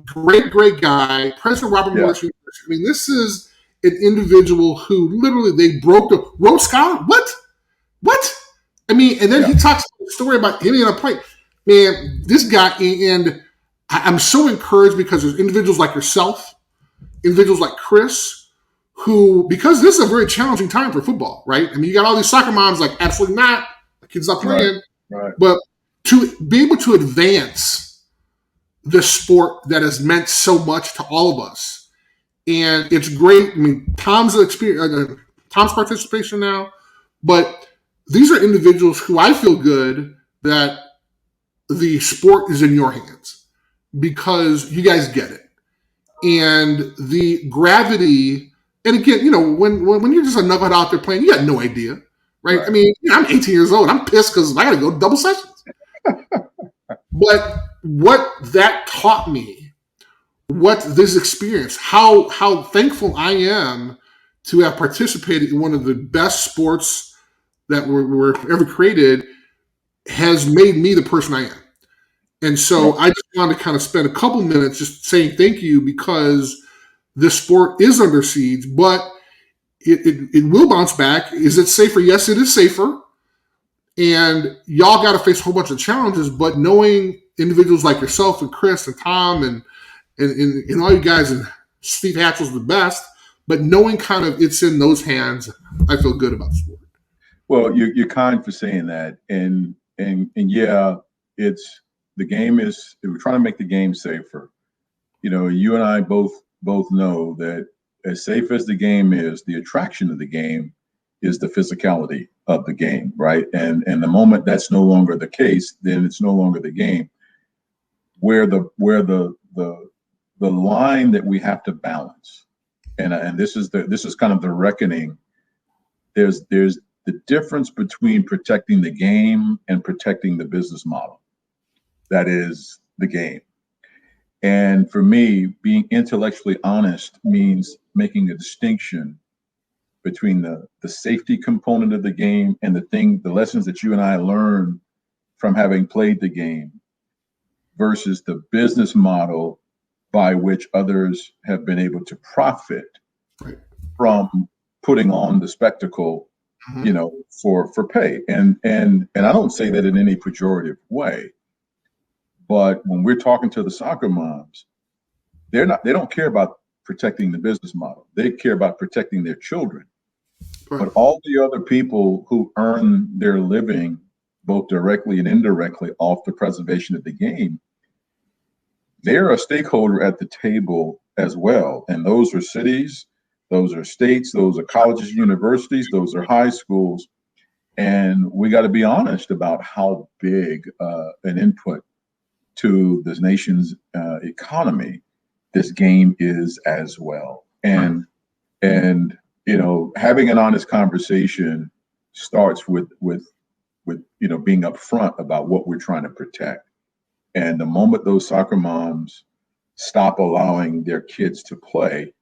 Great guy. President Robert Morris University. I mean, this is an individual who literally, they broke the Rhodes Scholar. What? I mean, and then he talks a story about hitting on a plane. Man, this guy, and I'm so encouraged because there's individuals like yourself, individuals like Chris, who, because this is a very challenging time for football, right? I mean, you got all these soccer moms like, absolutely not, the kid's not playing. Right. But to be able to advance the sport that has meant so much to all of us. And it's great. I mean, Tom's participation now, but these are individuals who I feel good that the sport is in your hands because you guys get it. And the gravity, and again, when you're just a nugget out there playing, you got no idea, right? I mean, I'm 18 years old. I'm pissed because I got to go to double sessions. But what that taught me, what this experience, how thankful I am to have participated in one of the best sports that were ever created, has made me the person I am. And so I just wanted to kind of spend a couple minutes just saying thank you, because this sport is under siege, but it will bounce back. Is it safer? Yes, it is safer. And y'all got to face a whole bunch of challenges, but knowing individuals like yourself and Chris and Tom and all you guys, and Steve Hatchell's the best, but knowing kind of it's in those hands, I feel good about the sport. Well, you're kind for saying that, and yeah, it's the game is we're trying to make the game safer. You and I both know that as safe as the game is, the attraction of the game is the physicality of the game, right? And the moment that's no longer the case, then it's no longer the game. Where the line that we have to balance, and this is kind of the reckoning. There's the difference between protecting the game and protecting the business model. That is the game. And for me, being intellectually honest means making a distinction between the safety component of the game and the lessons that you and I learned from having played the game versus the business model by which others have been able to profit right. from putting on the spectacle, for pay. And I don't say that in any pejorative way, but when we're talking to the soccer moms, they don't care about protecting the business model. They care about protecting their children. Right. But all the other people who earn their living, both directly and indirectly, off the preservation of the game, they're a stakeholder at the table as well. And those are cities, those are states, those are colleges, universities, those are high schools. And we got to be honest about how big an input to this nation's economy this game is as well. And having an honest conversation starts with being upfront about what we're trying to protect. And the moment those soccer moms stop allowing their kids to play,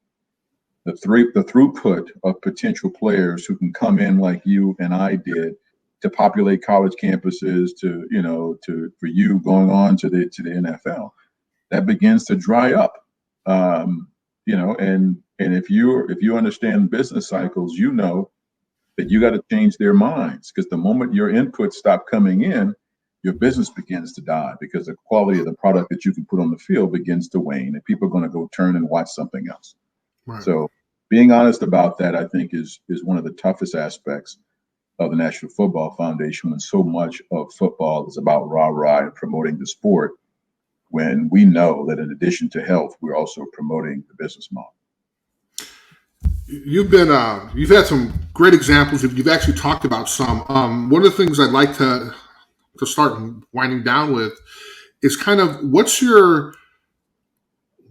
the throughput of potential players who can come in like you and I did to populate college campuses, for you going on to the NFL, that begins to dry up. And if you understand business cycles, that you got to change their minds, because the moment your inputs stop coming in, your business begins to die, because the quality of the product that you can put on the field begins to wane, and people are going to go turn and watch something else. Right. So being honest about that, I think, is one of the toughest aspects of the National Football Foundation, when so much of football is about rah-rah and promoting the sport, when we know that in addition to health, we're also promoting the business model. You've had some great examples. You've actually talked about some. One of the things I'd like to start winding down with is kind of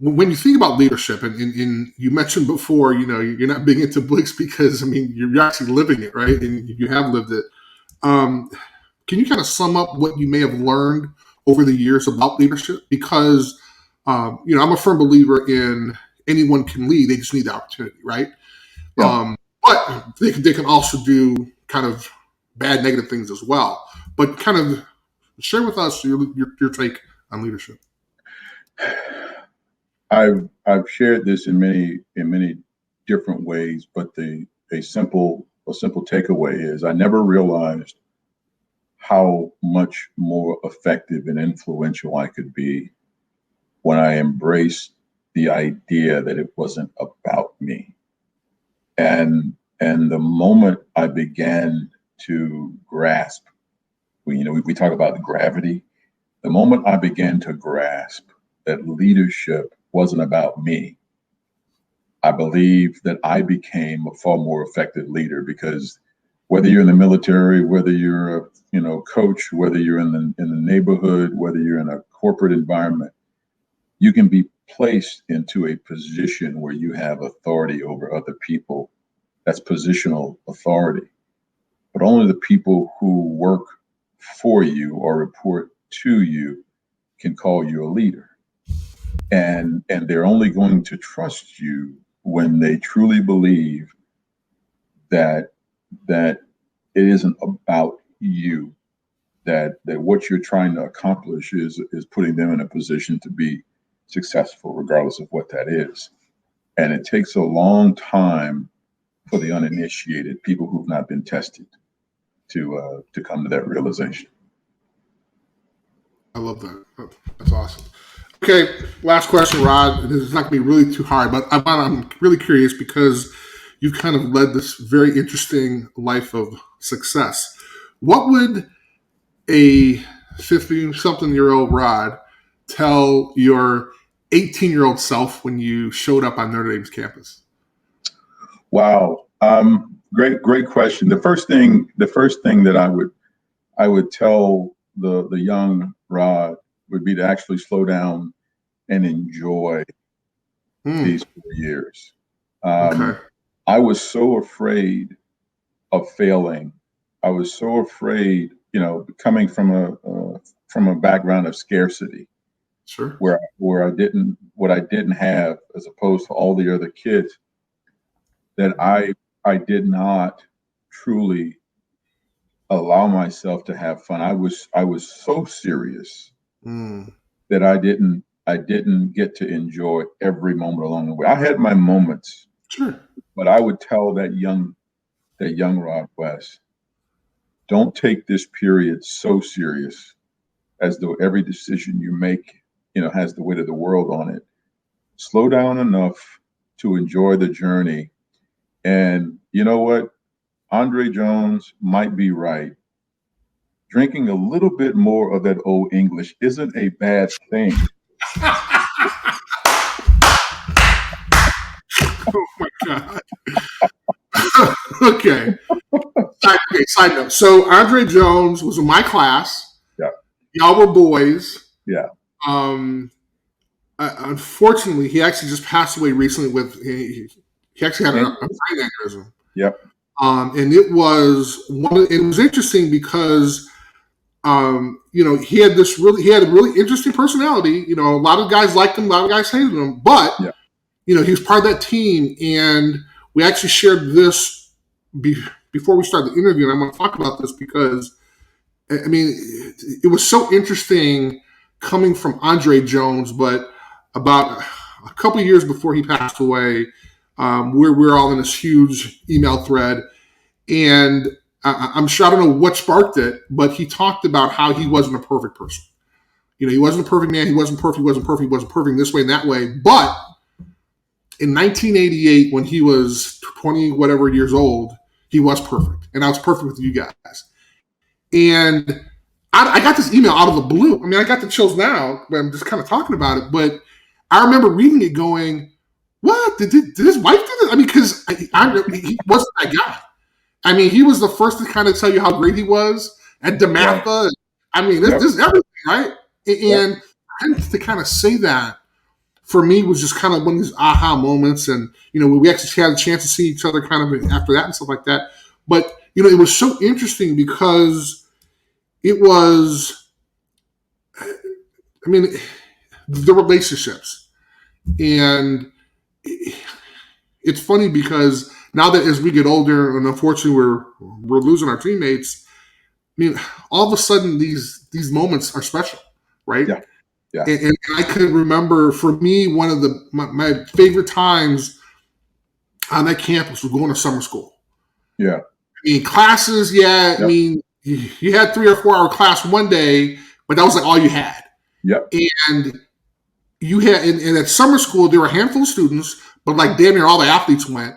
when you think about leadership, and you mentioned before, you're not big into blinks because, you're actually living it, right? And you have lived it. Can you kind of sum up what you may have learned over the years about leadership? Because, I'm a firm believer in anyone can lead. They just need the opportunity, right? Yeah. But they can also do kind of bad, negative things as well. But kind of share with us your take on leadership. I've shared this in many different ways, but a simple takeaway is I never realized how much more effective and influential I could be when I embraced the idea that it wasn't about me. And the moment I began to grasp, we talk about the gravity. The moment I began to grasp that leadership wasn't about me, I believe that I became a far more effective leader, because whether you're in the military, whether you're a coach, whether you're in the neighborhood, whether you're in a corporate environment, you can be placed into a position where you have authority over other people. That's positional authority. But only the people who work for you or report to you can call you a leader. And they're only going to trust you when they truly believe that it isn't about you, that what you're trying to accomplish is putting them in a position to be successful, regardless of what that is. And it takes a long time for the uninitiated, people who've not been tested, to come to that realization. I love that. That's awesome. Okay, last question, Rod. This is not going to be really too hard, but I'm really curious, because you've kind of led this very interesting life of success. What would a 50-something-year-old Rod tell your 18-year-old self when you showed up on Notre Dame's campus? Wow. Great question. The first thing that I would tell the young Rod would be to actually slow down and enjoy these 4 years. Okay. I was so afraid of failing. I was so afraid, coming from a background of scarcity, Sure. where what I didn't have, as opposed to all the other kids, that I did not truly allow myself to have fun. I was so serious that I didn't get to enjoy every moment along the way. I had my moments, sure, but I would tell that young Rod West, don't take this period so serious as though every decision you make, has the weight of the world on it. Slow down enough to enjoy the journey. And you know what? Andre Jones might be right. Drinking a little bit more of that old English isn't a bad thing. Oh my God. Okay. Side note. So Andre Jones was in my class. Yeah. Y'all were boys. Yeah. Unfortunately, he actually just passed away recently he actually had a brain aneurysm. Yep. And it was interesting because he had a really interesting personality. A lot of guys liked him, a lot of guys hated him, but he was part of that team. And we actually shared this before we started the interview. And I'm going to talk about this because, it was so interesting coming from Andre Jones, but about a couple of years before he passed away, we're all in this huge email thread. And I'm sure, I don't know what sparked it, but he talked about how he wasn't a perfect person. He wasn't a perfect man. He wasn't perfect this way and that way. But in 1988, when he was 20 whatever years old, he was perfect. And I was perfect with you guys. And I got this email out of the blue. I got the chills now, but I'm just kind of talking about it. But I remember reading it going, what? Did his wife do this? Because he wasn't that guy. He was the first to kind of tell you how great he was at DeMatha. This is everything, right? And to kind of say that, for me, was just kind of one of these aha moments. And, we actually had a chance to see each other kind of after that and stuff like that. But, it was so interesting because it was, the relationships. And it's funny because now that as we get older, and unfortunately we're losing our teammates, all of a sudden these moments are special, right? Yeah. Yeah. And I can remember, for me, one of my favorite times on that campus was going to summer school. Yeah. Classes, yeah. Yep. You had 3 or 4 hour class one day, but that was like all you had. Yep. And you had, and at summer school, there were a handful of students, but like damn near all the athletes went.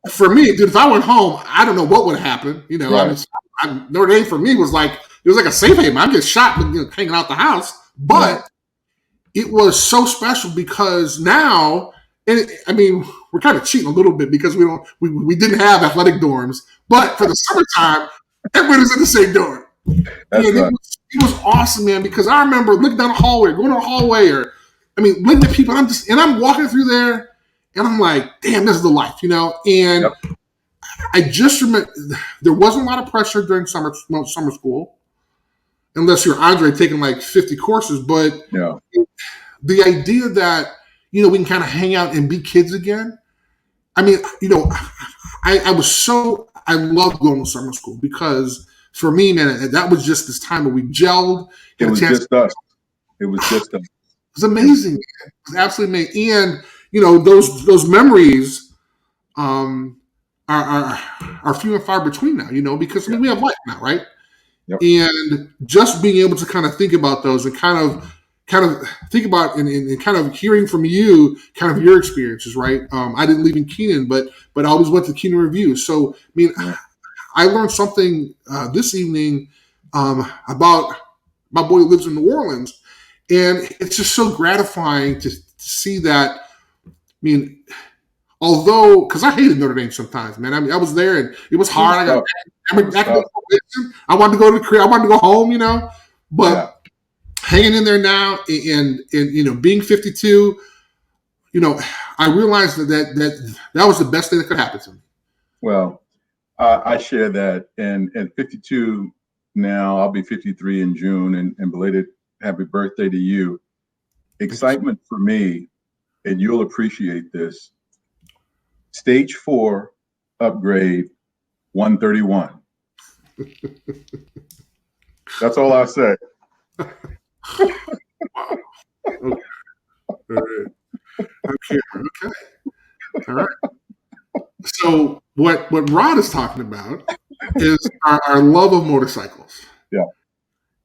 For me, dude, if I went home, I don't know what would happen. Right. Notre Dame for me was like, it was like a safe haven. I'd get shot hanging out the house. But it was so special because now, we're kind of cheating a little bit because we didn't have athletic dorms. But for the summertime, everybody was in the same dorm. It was awesome, man, because I remember looking down the hallway, going to the hallway, or looking at people, and I'm walking through there, and I'm like, damn, this is the life, And I just remember there wasn't a lot of pressure during summer school, unless you're Andre taking like 50 courses. But the idea that we can kind of hang out and be kids again. I loved going to summer school because for me, man, that was just this time where we gelled. It was just us. It was It was amazing. It was absolutely amazing. And those memories are few and far between now. Because we have life now, right? Yep. And just being able to kind of think about those and kind kind of think about and kind of hearing from you, kind of your experiences, right? I didn't live in Keenan, but I always went to Keenan Revue. So, I mean, I learned something this evening about my boy who lives in New Orleans, and it's just so gratifying to see that. I mean, although, because I hated Notre Dame sometimes, man. I mean, I was there and it was hard. I wanted to go to the crib. I wanted to go home, but hanging in there now and being 52, I realized that was the best thing that could happen to me. Well, I share that, and 52 now. I'll be 53 in June, and belated happy birthday to you. Excitement for me, and you'll appreciate this. Stage 4 upgrade 131. That's all I say. Okay. All right. So what Rod is talking about is our love of motorcycles. Yeah.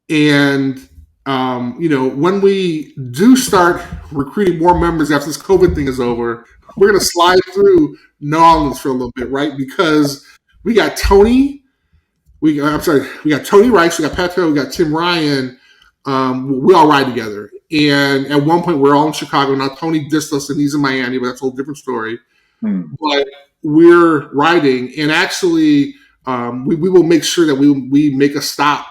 And when we do start recruiting more members after this COVID thing is over, we're going to slide through New Orleans for a little bit, right? Because we got Tony. We got Tony Rice. We got Petro. We got Tim Ryan. We all ride together. And at one point, we're all in Chicago. Now, Tony dissed us, and he's in Miami, but that's a whole different story. But we're riding, and actually, we will make sure that we make a stop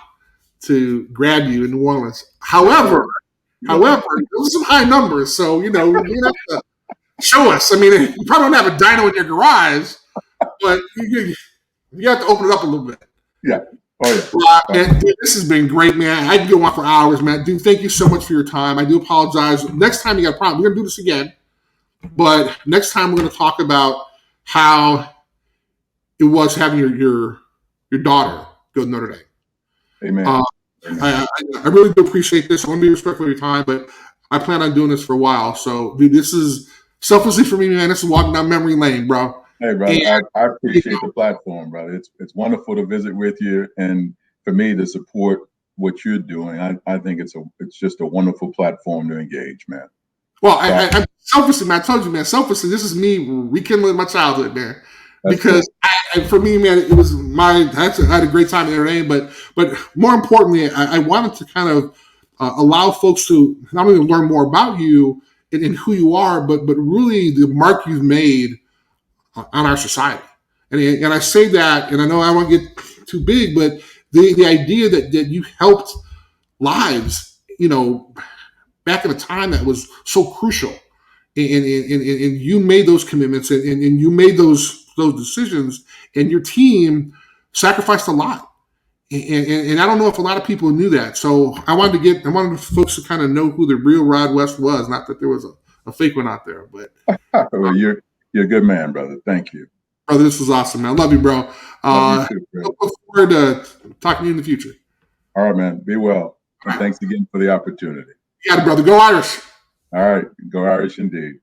to grab you in New Orleans. However, those are some high numbers, so you have to show us. I mean, you probably don't have a dyno in your garage, but you have to open it up a little bit. Yeah. Oh yeah. Man, dude, this has been great, man. I can go on for hours, man. Dude, thank you so much for your time. I do apologize. Next time you got a problem, we're gonna do this again. But next time we're gonna talk about how it was having your daughter go to Notre Dame. Amen. I really do appreciate this. I want to be respectful of your time, but I plan on doing this for a while. So, dude, this is selflessly for me, man. This is walking down memory lane, bro. Hey, brother, I appreciate the platform, brother. It's wonderful to visit with you, and for me to support what you're doing. I think it's just a wonderful platform to engage, man. Well, I selflessly, man. I told you, man. Selflessly, this is me rekindling my childhood, man. Because for me, man, it was I had a great time at Notre Dame, but more importantly, I wanted to kind of allow folks to not only learn more about you and who you are, but really the mark you've made on our society. And I say that, and I know I won't get too big, but the idea that you helped lives, back in a time that was so crucial, and you made those commitments, and you made those decisions, and your team sacrificed a lot. And I don't know if a lot of people knew that. So I wanted folks to kind of know who the real Rod West was, not that there was a fake one out there. But well, you're a good man, brother. Thank you. Brother, this was awesome, man. I love you, bro. Love you too, look forward to talking to you in the future. All right, man. Be well. And thanks again for the opportunity. You got it, brother. Go Irish. All right. Go Irish indeed.